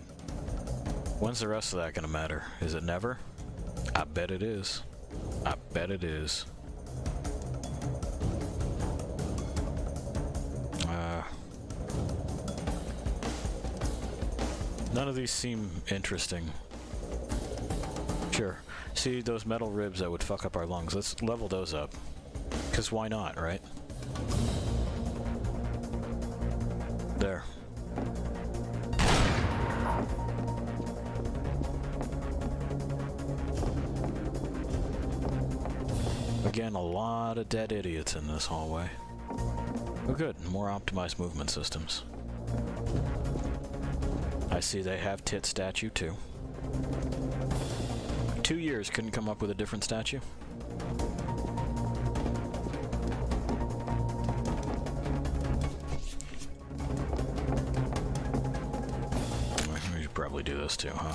when's the rest of that gonna matter? Is it never? I bet it is. I bet it is. None of these seem interesting. Sure. See those metal ribs that would fuck up our lungs? Let's level those up. 'Cause why not, right? There. Again, a lot of dead idiots in this hallway. Oh good, more optimized movement systems. I see they have tit statue too. 2 years couldn't come up with a different statue. We should probably do this too, huh?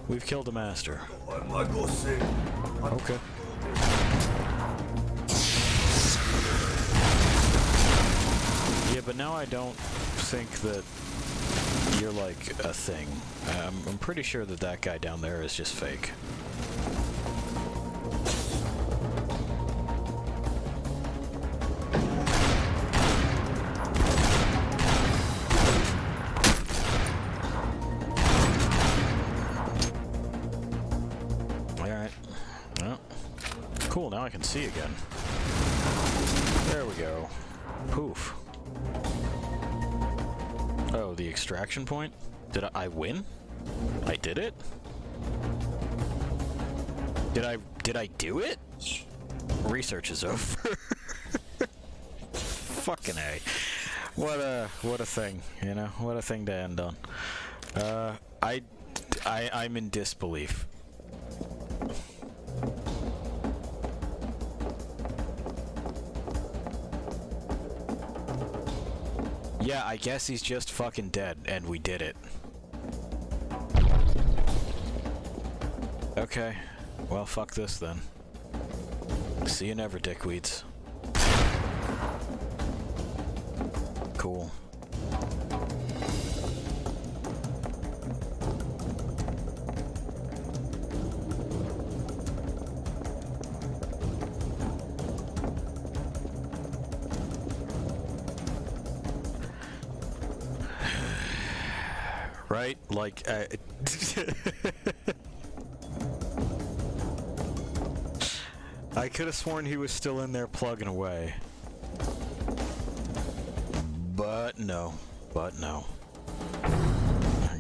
We've killed a master. Okay. Yeah, but now I don't think that you're like a thing. I'm pretty sure that that guy down there is just fake. Alright. Well, cool, now I can see again. There we go. Poof. Oh, the extraction point? Did I win? I did it? Did I do it? Research is over. Fucking A. What a thing, you know? What a thing to end on. I'm in disbelief. Yeah, I guess he's just fucking dead, and we did it. Okay. Well, fuck this then. See you never, dickweeds. Cool. Right? Like, I could have sworn he was still in there plugging away. But no. But no.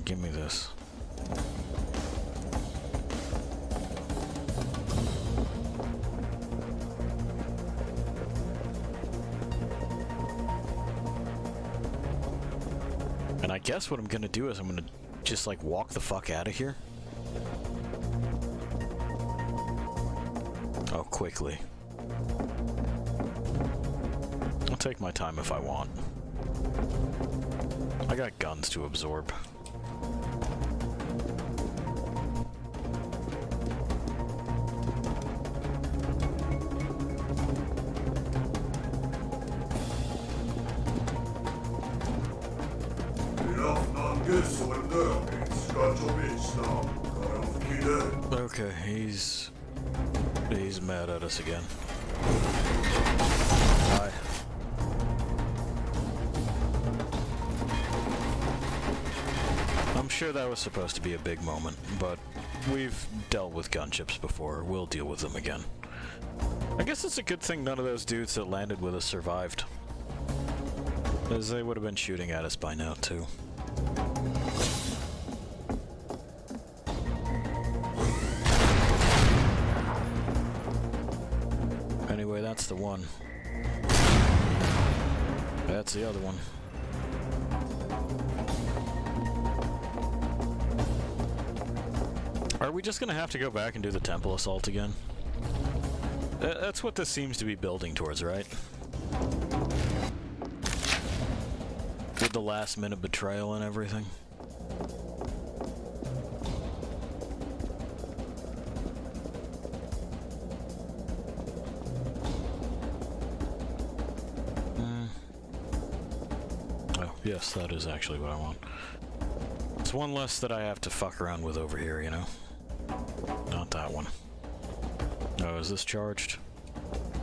Give me this. And I guess what I'm gonna do is I'm gonna just like walk the fuck out of here. Oh, quickly. I'll take my time if I want. I got guns to absorb. Okay, he's mad at us again. Hi. I'm sure that was supposed to be a big moment, but we've dealt with gunships before. We'll deal with them again. I guess it's a good thing none of those dudes that landed with us survived, as they would have been shooting at us by now, too. Anyway, that's the one. That's the other one. Are we just gonna have to go back and do the temple assault again? That's what this seems to be building towards, right? With the last minute betrayal and everything. Yes, that is actually what I want. It's one less that I have to fuck around with over here, you know? Not that one. Oh, is this charged?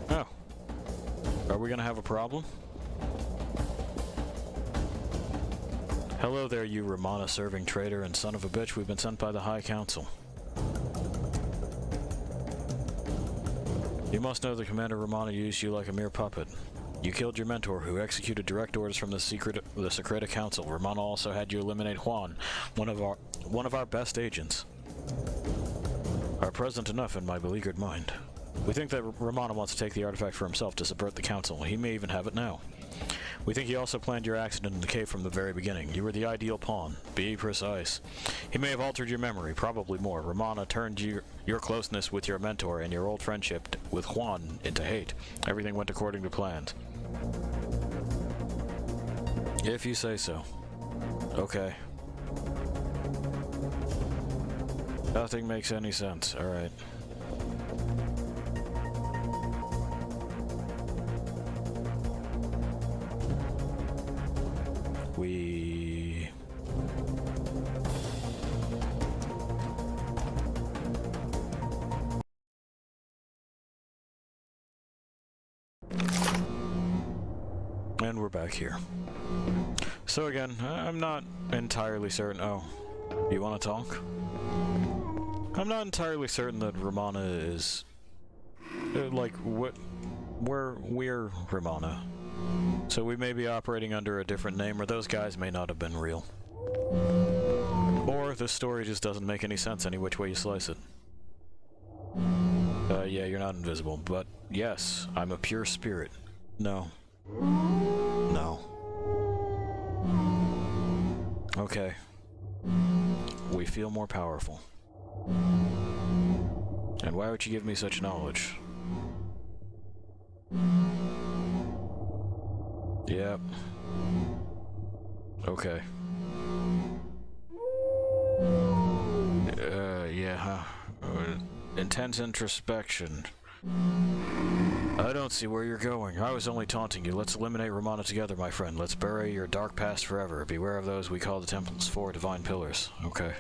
Oh. Are we gonna have a problem? Hello there, you Ramana-serving traitor and son of a bitch. We've been sent by the High Council. You must know the Commander Ramana used you like a mere puppet. You killed your mentor, who executed direct orders from the Secreta Council. Ramana also had you eliminate Juan, one of our best agents. Are present enough in my beleaguered mind. We think that Ramana wants to take the artifact for himself to subvert the Council. He may even have it now. We think he also planned your accident in the cave from the very beginning. You were the ideal pawn. Be precise. He may have altered your memory, probably more. Ramana turned your closeness with your mentor and your old friendship with Juan into hate. Everything went according to plans. If you say so. Okay. Nothing makes any sense. Alright. And we're back here. So again, I'm not entirely certain. Oh, you want to talk? I'm not entirely certain that Ramana is like we're Ramana. So we may be operating under a different name, or those guys may not have been real. Or the story just doesn't make any sense any which way you slice it. Yeah, you're not invisible, but yes, I'm a pure spirit. No. No. Okay. We feel more powerful. And why would you give me such knowledge? Yep. Okay. Yeah, huh? Intense introspection. I don't see where you're going. I was only taunting you. Let's eliminate Ramana together, my friend. Let's bury your dark past forever. Beware of those we call the Temple's 4 divine pillars. Okay.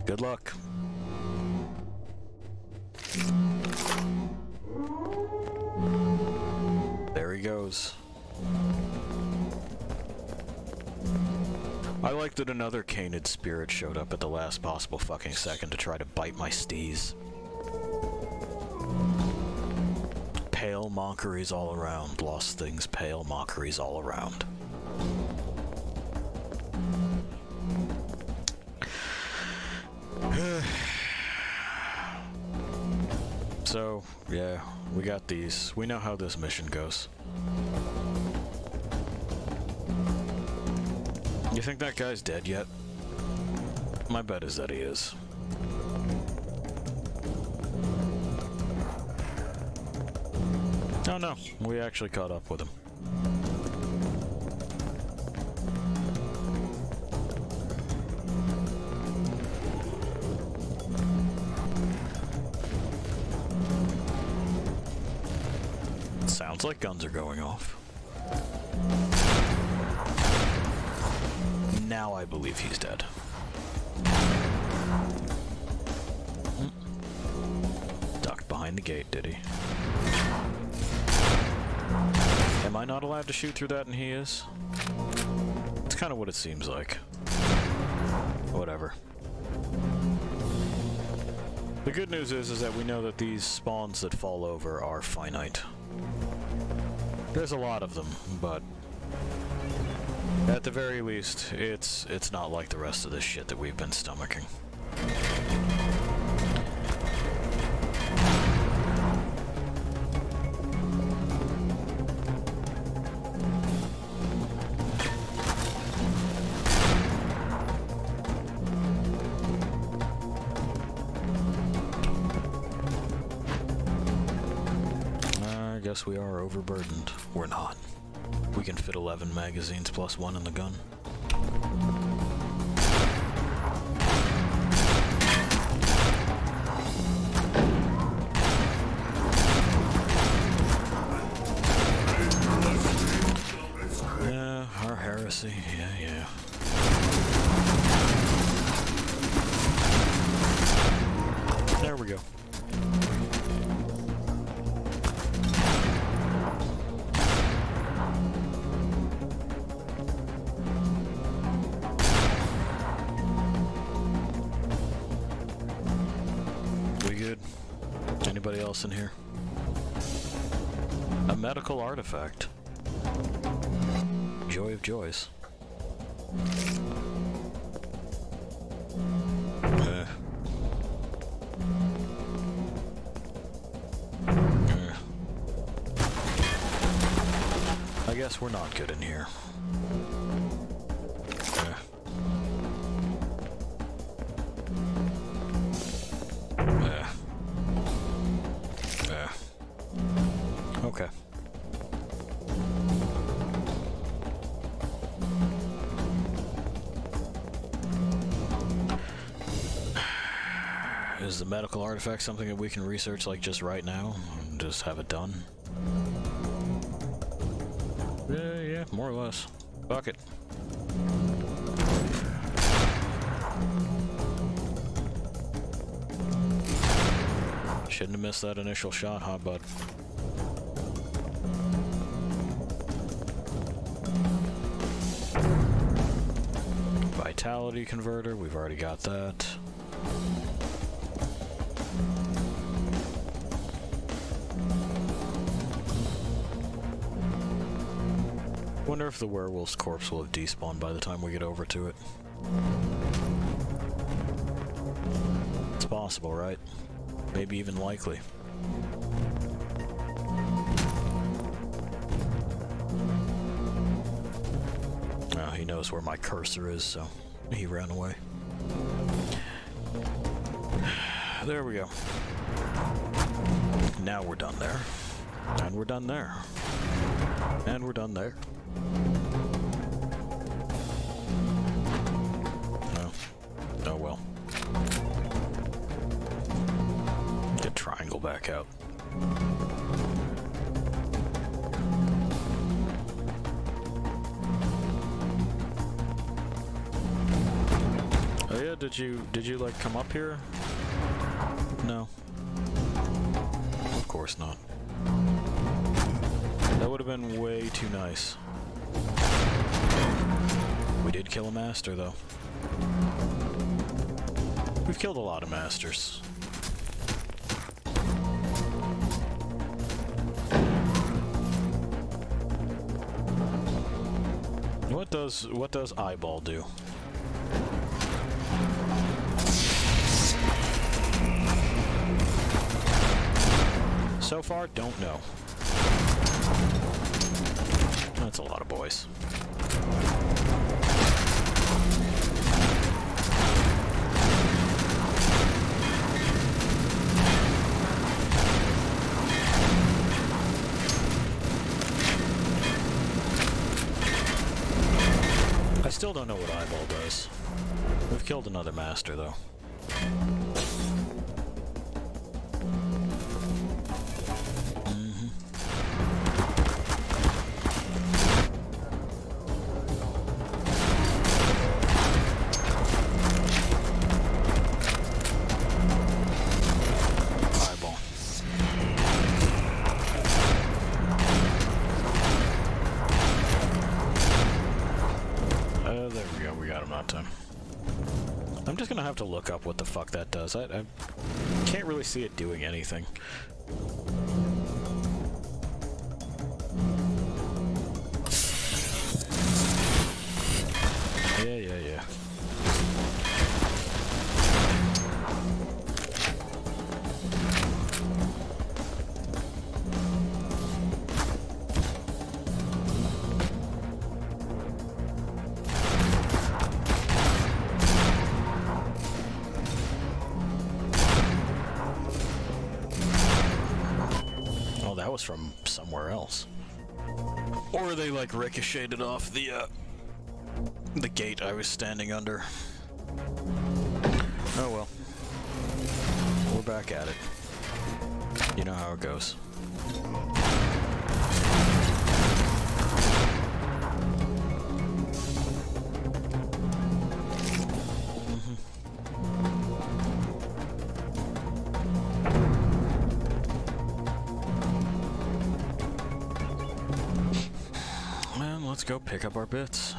Good luck. There he goes. I like that another canid spirit showed up at the last possible fucking second to try to bite my stees. Pale mockeries all around. Lost things, pale mockeries all around. So, yeah, we got these. We know how this mission goes. You think that guy's dead yet? My bet is that he is. Oh no, we actually caught up with him. Sounds like guns are going off. Now I believe he's dead. Ducked behind the gate, did he? Am I not allowed to shoot through that and he is? It's kind of what it seems like. Whatever. The good news is that we know that these spawns that fall over are finite. There's a lot of them, but at the very least, it's not like the rest of this shit that we've been stomaching. I guess we are overburdened. We're not. We can fit 11 magazines plus one in the gun. Yeah, our heresy. Yeah. There we go. Anybody else in here? A medical artifact. Joy of joys. I guess we're not good in here. Okay. Is the medical artifact something that we can research like just right now and just have it done? Yeah, more or less. Fuck it. Shouldn't have missed that initial shot, huh, bud? Vitality converter, we've already got that. Wonder if the werewolf's corpse will have despawned by the time we get over to it. It's possible, right? Maybe even likely. Oh, he knows where my cursor is, so he ran away. There we go. Now we're done there. And we're done there. And we're done there. Oh well. Get triangle back out. Oh yeah, did you like come up here? No. Of course not. That would have been way too nice. We did kill a master, though. We've killed a lot of masters. What does eyeball do? So far, don't know. That's a lot of boys. I still don't know what eyeball does. We've killed another master, though. I'm just gonna have to look up what the fuck that does. I can't really see it doing anything. Yeah. That was from somewhere else. Or they like ricocheted off the gate I was standing under. Oh well. We're back at it. You know how it goes. Let's go pick up our bits.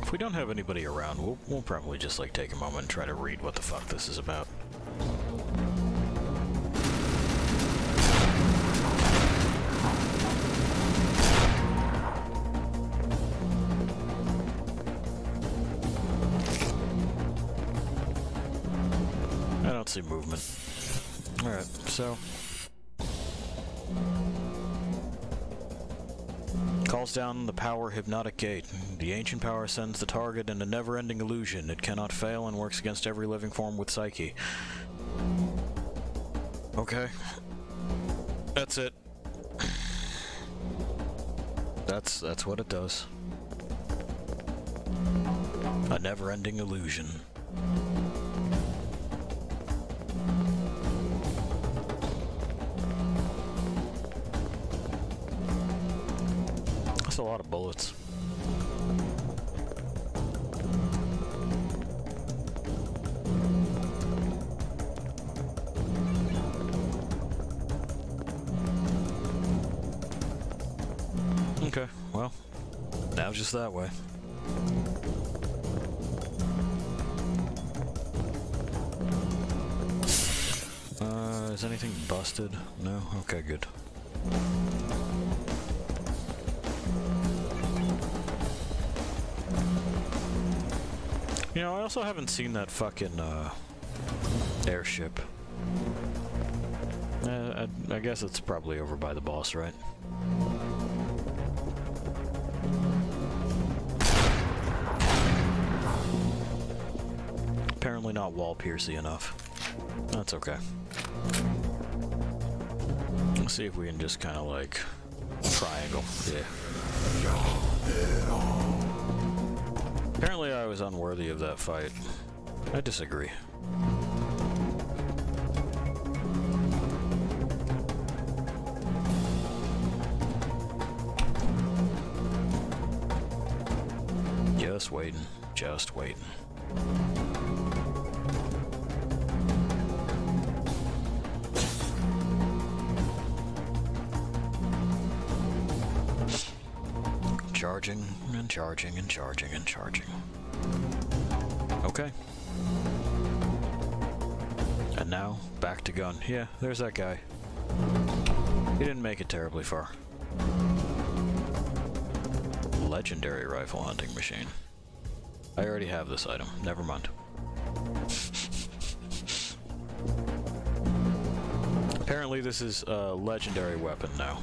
If we don't have anybody around, we'll probably just like take a moment and try to read what the fuck this is about. I don't see movement. Alright, so... Calls down the power hypnotic gate. The ancient power sends the target in a never-ending illusion. It cannot fail and works against every living form with psyche. Okay. That's it. That's what it does. A never-ending illusion. A lot of bullets. Okay, well, now just that way. Is anything busted? No? Okay, good. You know, I also haven't seen that fucking, airship. I guess it's probably over by the boss, right? Apparently not wall-piercy enough. That's okay. Let's see if we can just kind of, like, triangle. Yeah. Apparently I was unworthy of that fight. I disagree. Just waiting. Just waiting. Charging and charging and charging and charging. Okay. And now, back to gun. Yeah, there's that guy. He didn't make it terribly far. Legendary rifle hunting machine. I already have this item. Never mind. Apparently this is a legendary weapon now.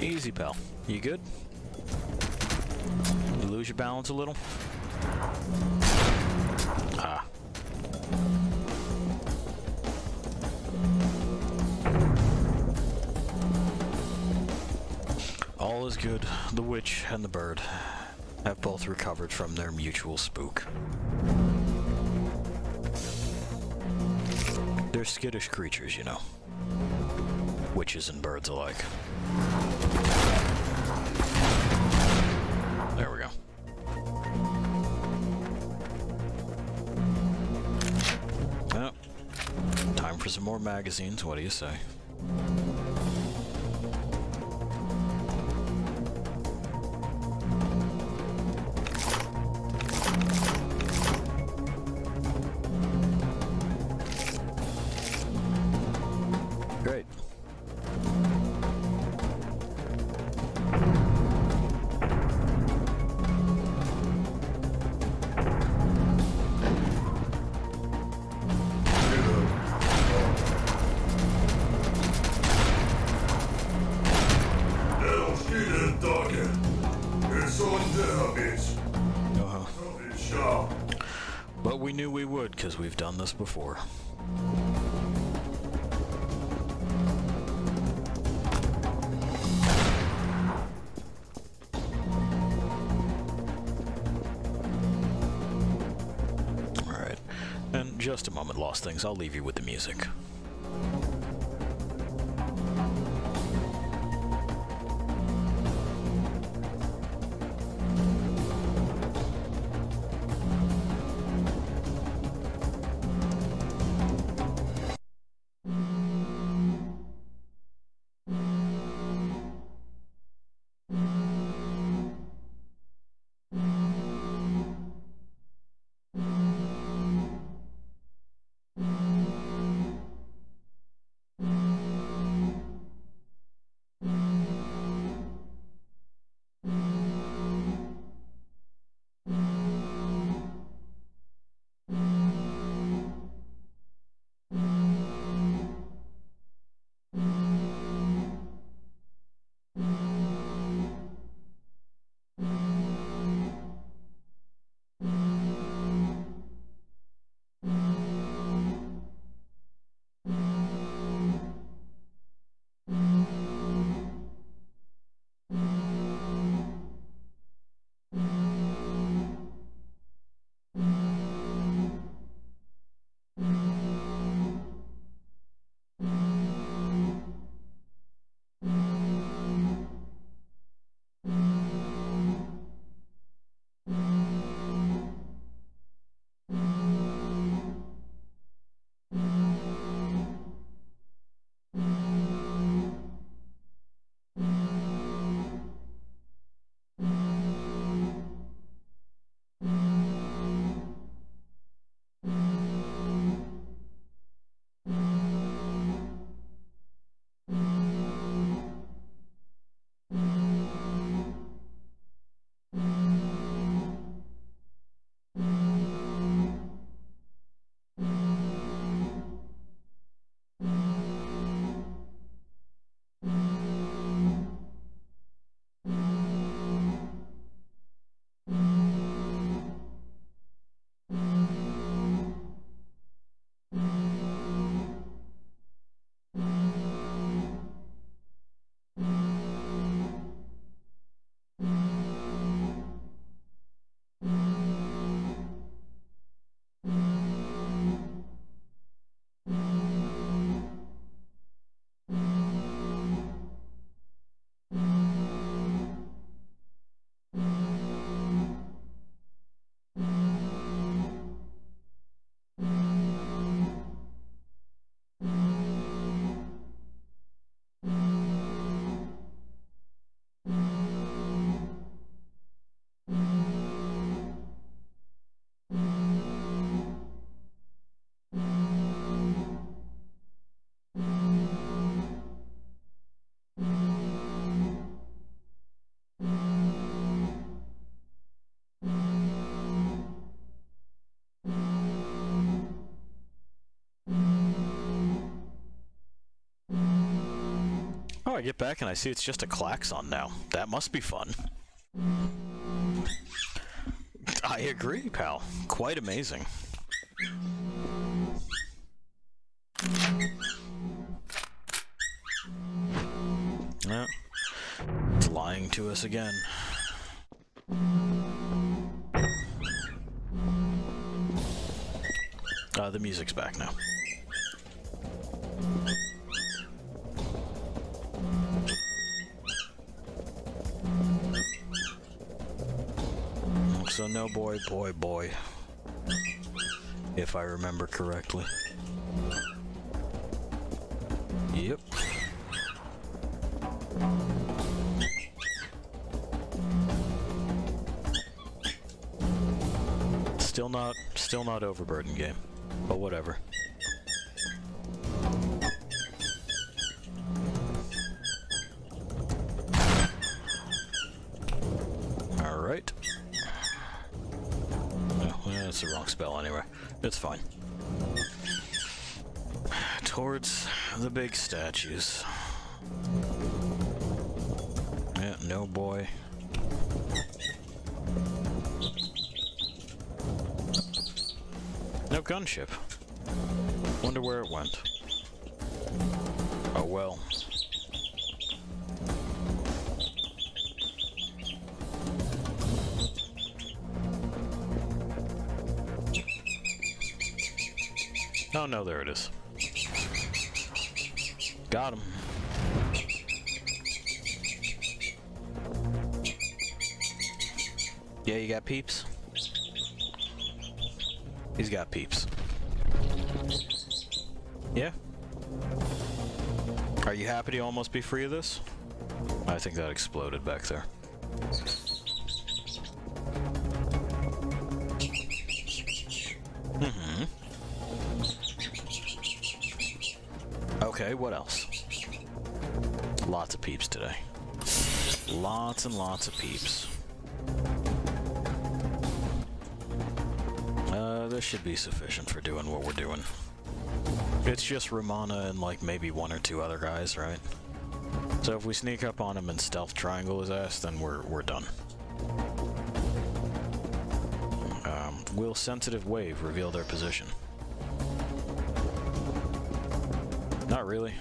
Easy, pal. You good? You lose your balance a little? Ah. All is good. The witch and the bird have both recovered from their mutual spook. They're skittish creatures, you know. Witches and birds alike. There we go. Well, time for some more magazines. What do you say? Great. But we knew we would, because we've done this before. Alright. And just a moment, Lost Things, I'll leave you with the music. I get back and I see it's just a klaxon now. That must be fun. I agree, pal. Quite amazing. No. It's lying to us again. The music's back now. So no boy, boy, boy. If I remember correctly. Yep. Still not overburdened game, but whatever. All right. Oh, well, that's the wrong spell anyway. It's fine. Towards the big statues. Yeah, no boy. No gunship. Wonder where it went. Oh well. Oh no, there it is. Got him. Yeah, you got peeps? He's got peeps. Yeah? Are you happy to almost be free of this? I think that exploded back there. Mm-hmm. Okay, what else? Lots of peeps today. Lots and lots of peeps. This should be sufficient for doing what we're doing. It's just Romana and like maybe one or two other guys, right? So if we sneak up on him and stealth triangle his ass, then we're done. Will sensitive wave reveal their position? Not really.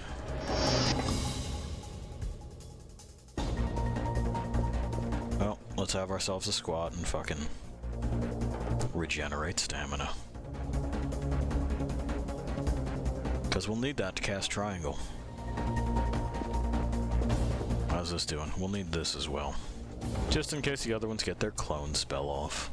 Well, let's have ourselves a squat and fucking regenerate stamina. Because we'll need that to cast triangle. How's this doing? We'll need this as well. Just in case the other ones get their clone spell off.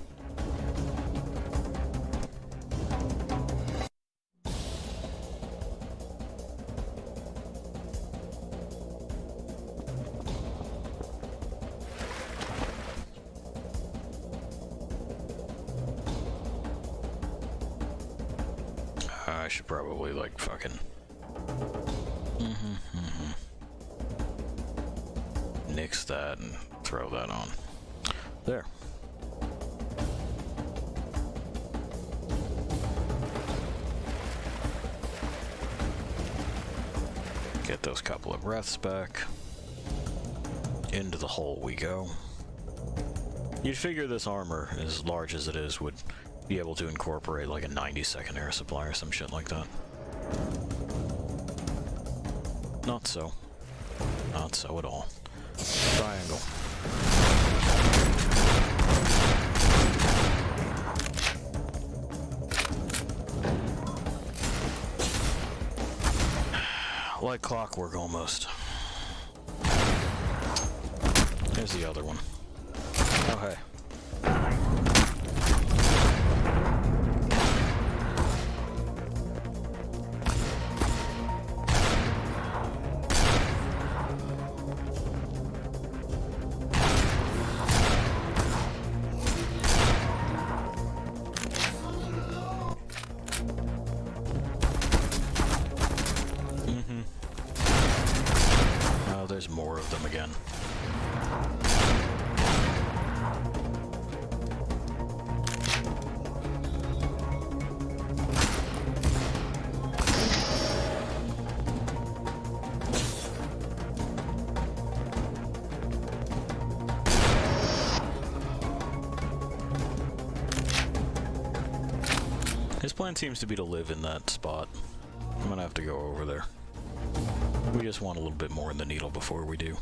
I should probably, like, fucking... nix that and throw that on. There. Get those couple of breaths back. Into the hole we go. You'd figure this armor, as large as it is, would be able to incorporate like a 90-second air supply or some shit like that. Not so. Not so at all. Triangle. Like clockwork almost. Here's the other one. Oh hey. Oh, there's more of them again. plan seems to be to live in that spot. I'm gonna have to go over there. We just want a little bit more in the needle before we do.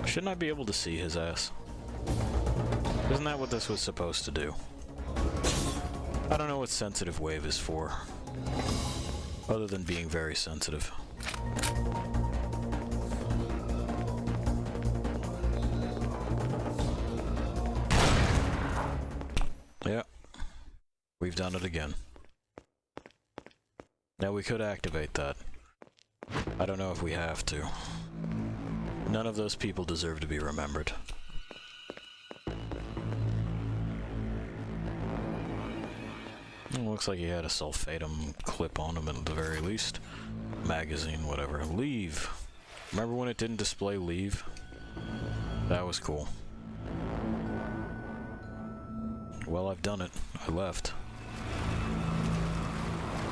Shouldn't I be able to see his ass? Isn't that what this was supposed to do? I don't know what sensitive wave is for, other than being very sensitive. Yeah, we've done it again. Now we could activate that. I don't know if we have to. None of those people deserve to be remembered. It looks like he had a sulfatum clip on him at the very least. Magazine, whatever. Leave. Remember when it didn't display leave? That was cool. Well, I've done it. I left.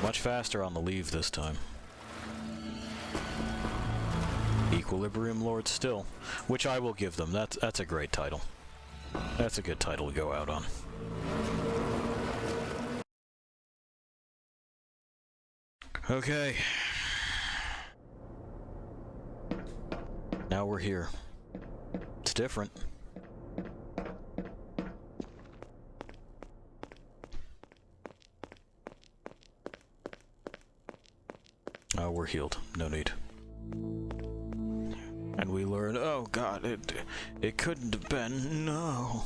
Much faster on the leave this time. Equilibrium Lord still, which I will give them. That's a great title. That's a good title to go out on. Okay. Now we're here. It's different. Oh, we're healed. No need. And we learn, oh god, it couldn't have been, no.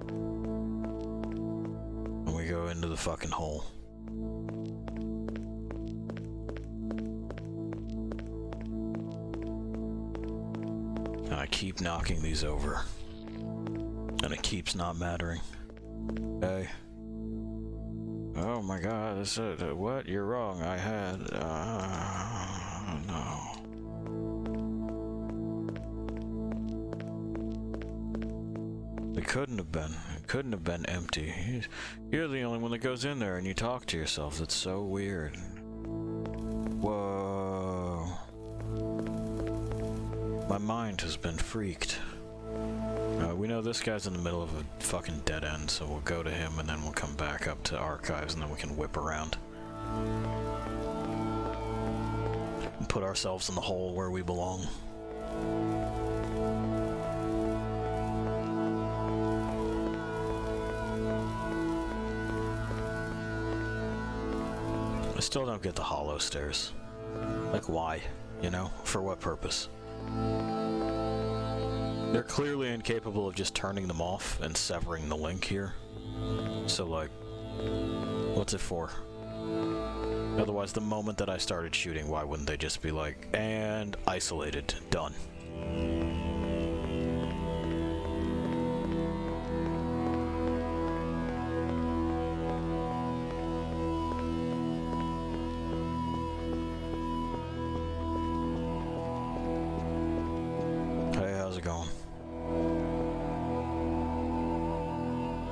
And we go into the fucking hole. And I keep knocking these over. And it keeps not mattering. Okay. Oh my god, this what? You're wrong, I had, no. It couldn't have been. It couldn't have been empty. You're the only one that goes in there and you talk to yourself. That's so weird. Whoa. My mind has been freaked. We know this guy's in the middle of a fucking dead end, so we'll go to him and then we'll come back up to archives and then we can whip around. And put ourselves in the hole where we belong. I still don't get the hollow stairs. Like, why? You know? For what purpose? They're clearly incapable of just turning them off and severing the link here. So, like, what's it for? Otherwise, the moment that I started shooting, why wouldn't they just be like, and isolated, done? Hey, how's it going?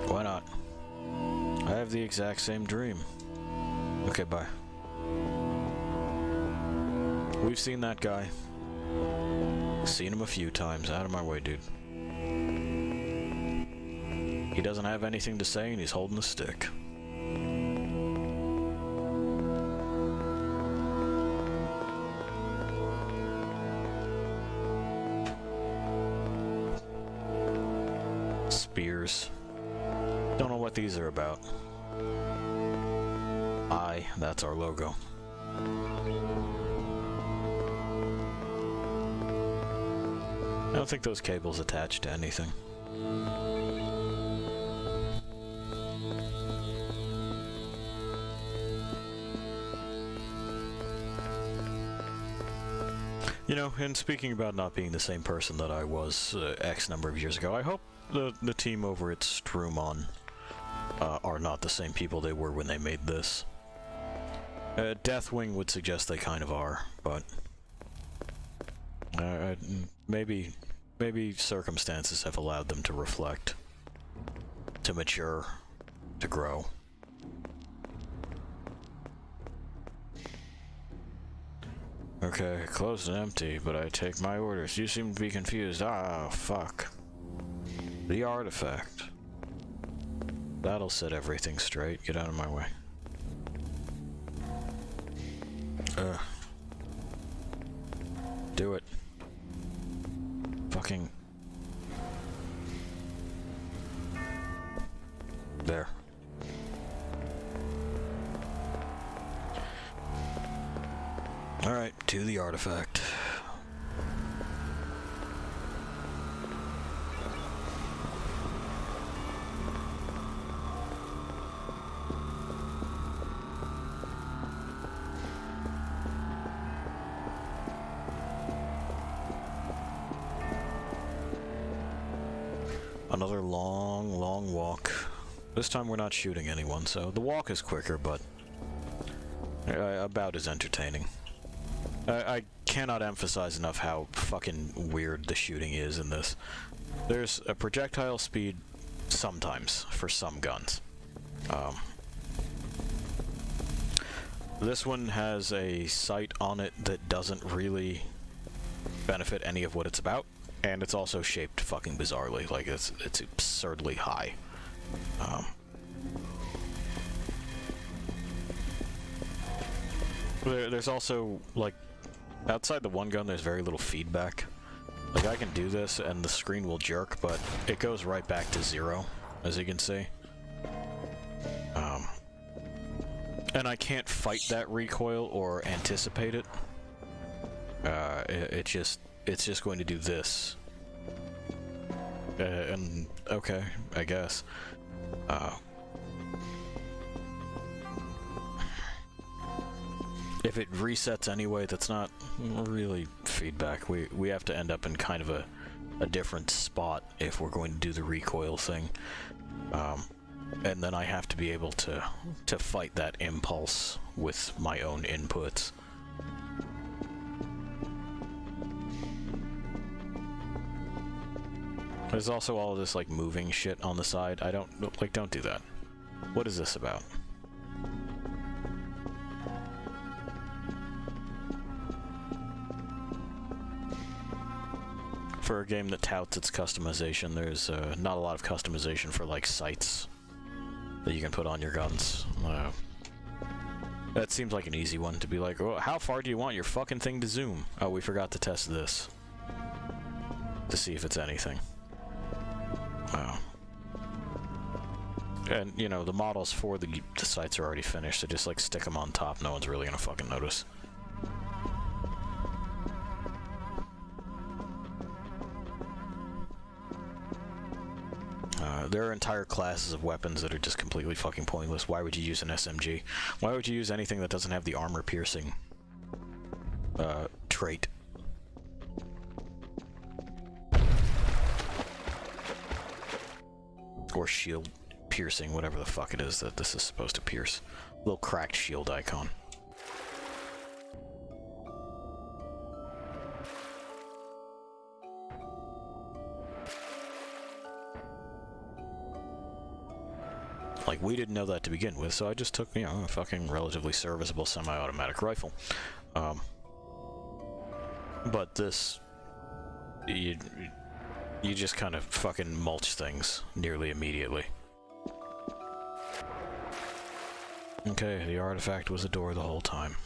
Why not? I have the exact same dream. Okay, bye. We've seen that guy. Seen him a few times. Out of my way, dude. He doesn't have anything to say and he's holding a stick. Spears. Don't know what these are about. E.Y.E, that's our logo. I don't think those cables attach to anything. You know, and speaking about not being the same person that I was X number of years ago, I hope the team over at Strumon are not the same people they were when they made this. Deathwing would suggest they kind of are, but maybe circumstances have allowed them to reflect, to mature, to grow. Okay, closed and empty, but I take my orders. You seem to be confused. Ah, fuck. The artifact. That'll set everything straight. Get out of my way. Do it. Fucking... There. Alright, to the artifact. Another long, long walk. This time we're not shooting anyone, so the walk is quicker, but about as entertaining. I cannot emphasize enough how fucking weird the shooting is in this. There's a projectile speed sometimes for some guns. This one has a sight on it that doesn't really benefit any of what it's about, and it's also shaped fucking bizarrely. Like, it's absurdly high. There's also, like, outside the one gun, there's very little feedback. Like, I can do this, and the screen will jerk, but it goes right back to 0, as you can see. And I can't fight that recoil or anticipate it. It's just going to do this. And, okay, I guess. If it resets anyway, that's not really feedback. We have to end up in kind of a different spot if we're going to do the recoil thing. And then I have to be able to fight that impulse with my own inputs. There's also all of this, like, moving shit on the side. Don't do that. What is this about? For a game that touts its customization, there's not a lot of customization for, like, sights that you can put on your guns. That seems like an easy one to be like, oh, how far do you want your fucking thing to zoom? Oh, we forgot to test this. To see if it's anything. And, you know, the models for the sites are already finished, so just, like, stick them on top. No one's really gonna fucking notice. There are entire classes of weapons that are just completely fucking pointless. Why would you use an SMG? Why would you use anything that doesn't have the armor-piercing trait? Or shield piercing, whatever the fuck it is that this is supposed to pierce. Little cracked shield icon. Like, we didn't know that to begin with, so I just took, you know, a fucking relatively serviceable semi-automatic rifle. But this... You just kind of fucking mulch things nearly immediately. Okay, the artifact was a door the whole time.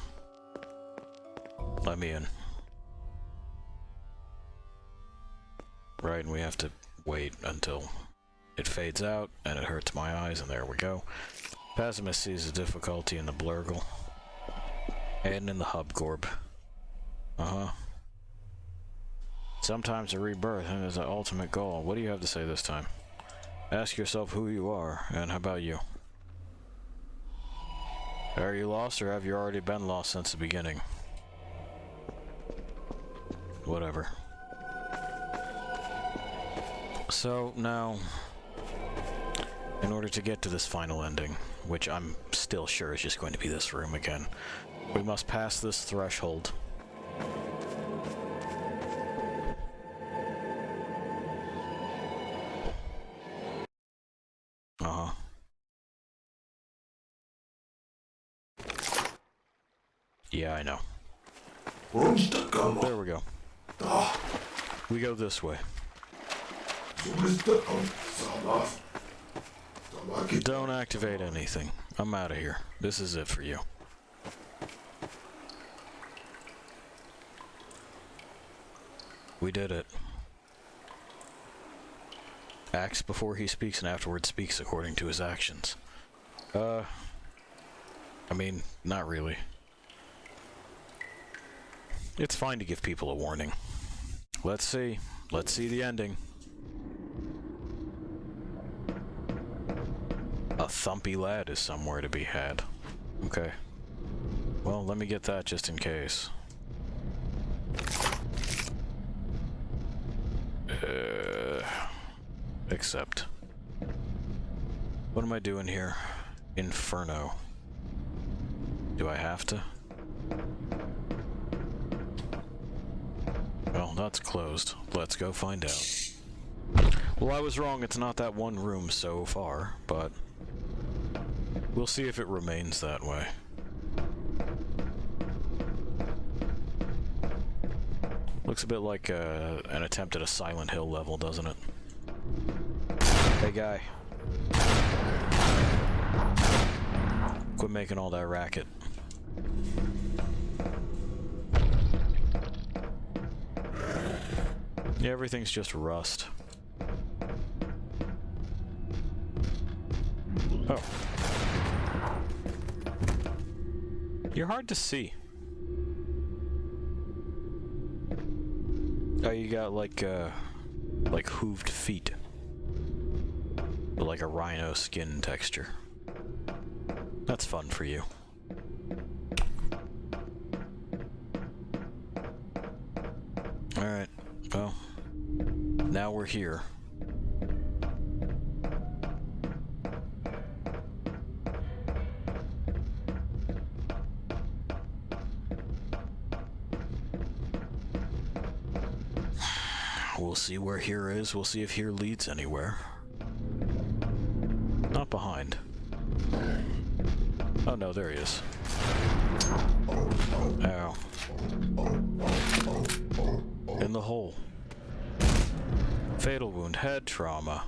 Let me in. Right, and we have to wait until it fades out, and it hurts my eyes, and there we go. Pessimist sees the difficulty in the blurgle. And in the hubgorb. Sometimes a rebirth is the ultimate goal. What do you have to say this time? Ask yourself who you are, and how about you? Are you lost, or have you already been lost since the beginning? Whatever. So, now, in order to get to this final ending, which I'm still sure is just going to be this room again, we must pass this threshold. Yeah, I know. There we go. We go this way. Don't activate anything. I'm out of here. This is it for you. We did it. Acts before he speaks and afterwards speaks according to his actions. I mean, not really. It's fine to give people a warning. Let's see. Let's see the ending. A thumpy lad is somewhere to be had. Okay. Well, let me get that just in case. Accept. What am I doing here? Inferno. Do I have to? Well, that's closed. Let's go find out. Well, I was wrong. It's not that one room so far, but we'll see if it remains that way. Looks a bit like an attempt at a Silent Hill level, doesn't it? Hey, guy. Quit making all that racket. Yeah, everything's just rust. Oh. You're hard to see. Oh, you got like hooved feet. But like a rhino skin texture. That's fun for you. Alright, well, now we're here. We'll see where here is. We'll see if here leads anywhere. Not behind. Oh no, there he is. Ow. In the hole. Fatal wound, head trauma.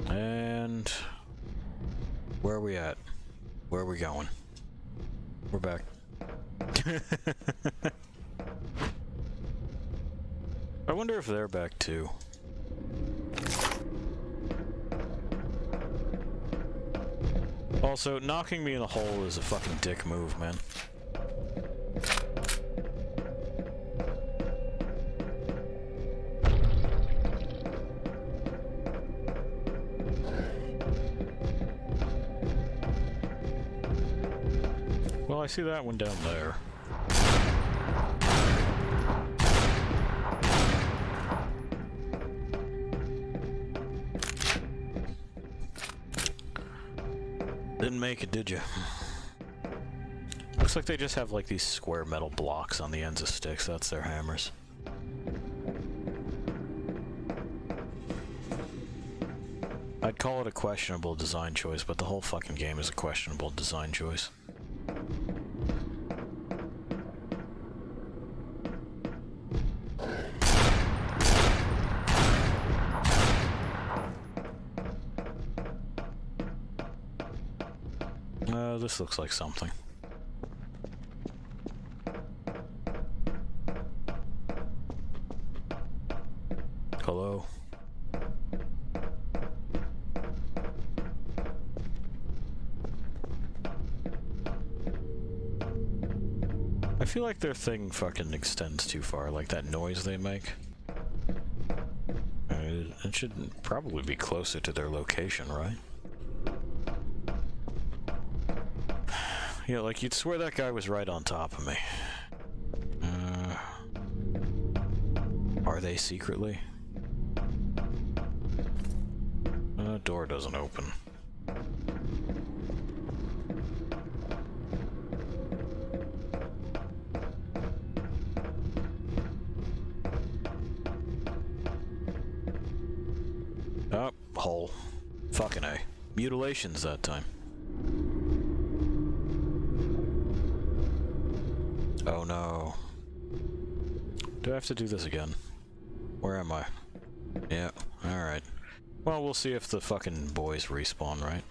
And where are we at? Where are we going? We're back. I wonder if they're back too. Also, knocking me in the hole is a fucking dick move, man. Well, I see that one down there. Didn't make it, did you? Looks like they just have like these square metal blocks on the ends of sticks. That's their hammers. I'd call it a questionable design choice, but the whole fucking game is a questionable design choice. This looks like something. Hello? I feel like their thing fucking extends too far, like that noise they make. It should probably be closer to their location, right? Yeah, like you'd swear that guy was right on top of me. Are they secretly? Door doesn't open. Oh, hole. Fucking A. Mutilations that time. Oh no. Do I have to do this again? Where am I? Yeah, alright. Well, we'll see if the fucking boys respawn, right?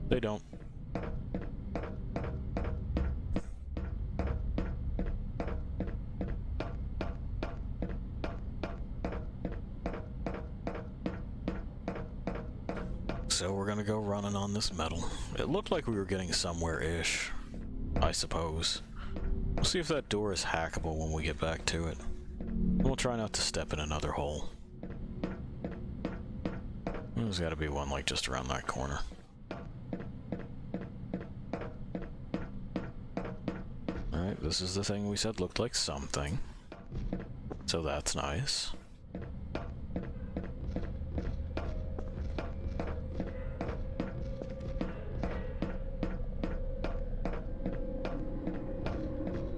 They don't. So we're gonna go running on this metal. It looked like we were getting somewhere-ish, I suppose. We'll see if that door is hackable when we get back to it. We'll try not to step in another hole. There's gotta be one, like, just around that corner. Alright, this is the thing we said looked like something. So that's nice.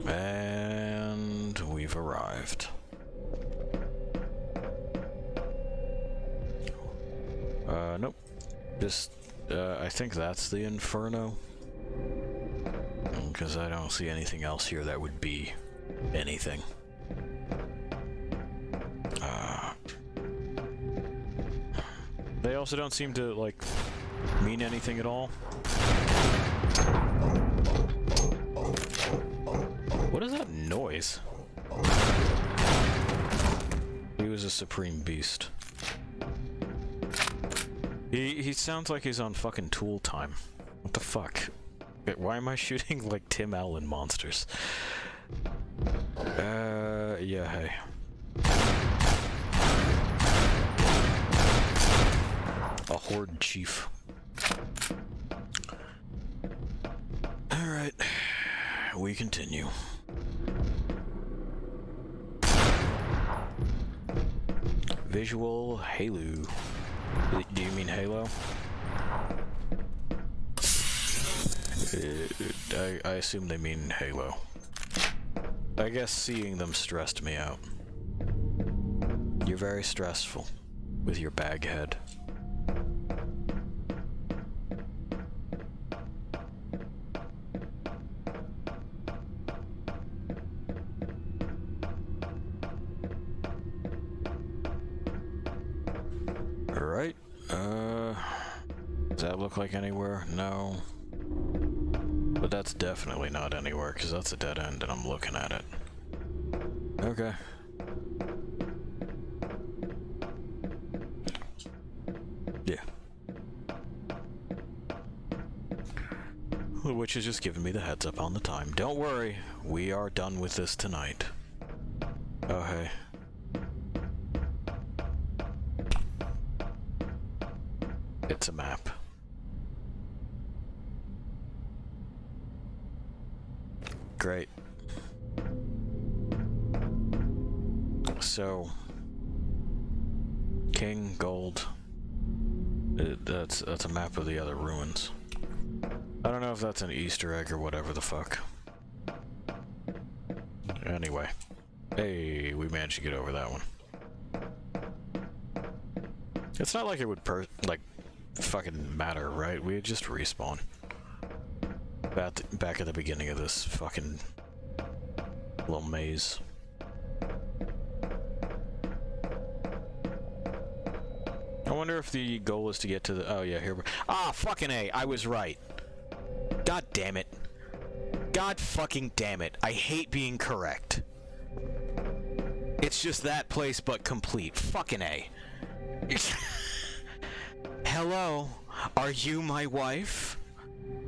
And we've arrived. Nope. Just, I think that's the Inferno. Because I don't see anything else here that would be anything. They also don't seem to, like, mean anything at all. What is that noise? He was a supreme beast. He sounds like he's on fucking Tool Time. What the fuck? Why am I shooting like Tim Allen monsters? Yeah, hey. A Horde Chief. Alright. We continue. Visual Halo. Do you mean Halo? I assume they mean Halo. I guess seeing them stressed me out. You're very stressful with your bag head. Alright, does that look like anywhere? No. But that's definitely not anywhere, because that's a dead end and I'm looking at it. Okay. Yeah. The witch is just giving me the heads up on the time. Don't worry, we are done with this tonight. Oh, hey. It's a map. Great. So, King Gold. That's a map of the other ruins. I don't know if that's an Easter egg or whatever the fuck. Anyway, hey, we managed to get over that one. It's not like it would fucking matter, right? We just respawn. Back at the beginning of this fucking little maze. I wonder if the goal is to get to the... Oh yeah, here... Ah, fucking A, I was right. God damn it. God fucking damn it. I hate being correct. It's just that place but complete. Fucking A. Hello? Are you my wife?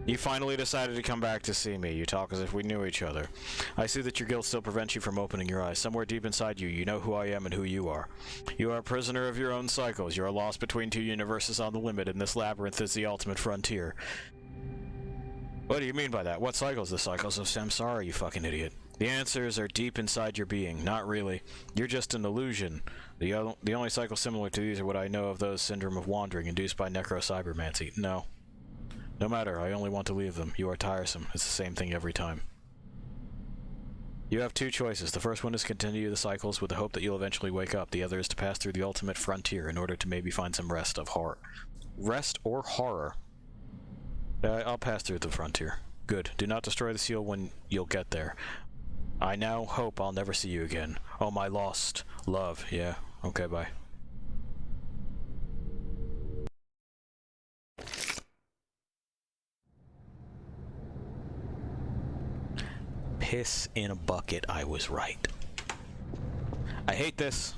You finally decided to come back to see me. You talk as if we knew each other. I see that your guilt still prevents you from opening your eyes. Somewhere deep inside you, you know who I am and who you are. You are a prisoner of your own cycles. You are lost between two universes on the limit, and this labyrinth is the ultimate frontier. What do you mean by that? What cycles? The cycles of samsara, you fucking idiot. The answers are deep inside your being. Not really. You're just an illusion. The only cycles similar to these are what I know of those syndrome of wandering induced by Cybermancy. No. No matter, I only want to leave them. You are tiresome. It's the same thing every time. You have two choices. The first one is to continue the cycles with the hope that you'll eventually wake up. The other is to pass through the ultimate frontier in order to maybe find some rest of horror. Rest or horror? I'll pass through the frontier. Good. Do not destroy the seal when you'll get there. I now hope I'll never see you again. Oh, my lost love. Yeah. Okay, bye. Piss in a bucket, I was right. I hate this.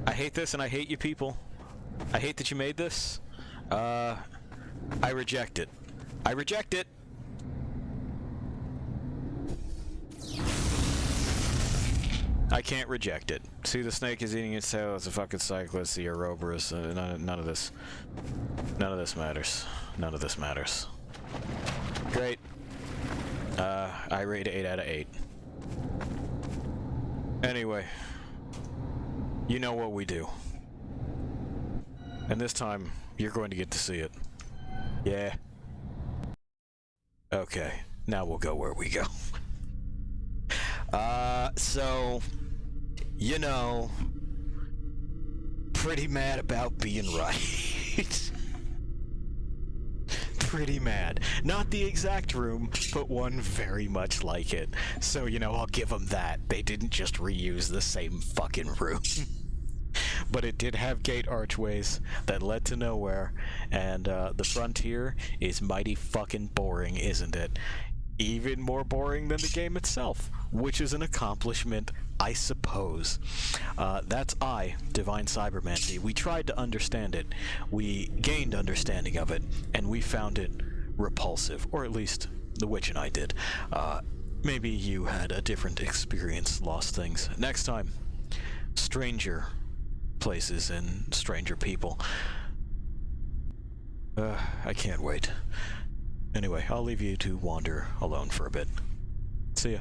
I hate this and I hate you people. I hate that you made this. I reject it. I reject it! I can't reject it. See, the snake is eating its tail. It's a fucking cyclist. The Ouroboros. None of this. None of this matters. None of this matters. Great. I rate 8 out of 8. Anyway. You know what we do. And this time, you're going to get to see it. Yeah. Okay. Now we'll go where we go. So, you know, pretty mad about being right. Pretty mad. Not the exact room, but one very much like it. So, you know, I'll give them that. They didn't just reuse the same fucking room. But it did have gate archways that led to nowhere, and the frontier is mighty fucking boring, isn't it? Even more boring than the game itself, which is an accomplishment, I suppose. That's Divine Cybermancy. We tried to understand it, we gained understanding of it, and we found it repulsive, or at least the witch and I did. Maybe you had a different experience, Lost Things. Next time, stranger places and stranger people. I can't wait. Anyway, I'll leave you to wander alone for a bit. See ya.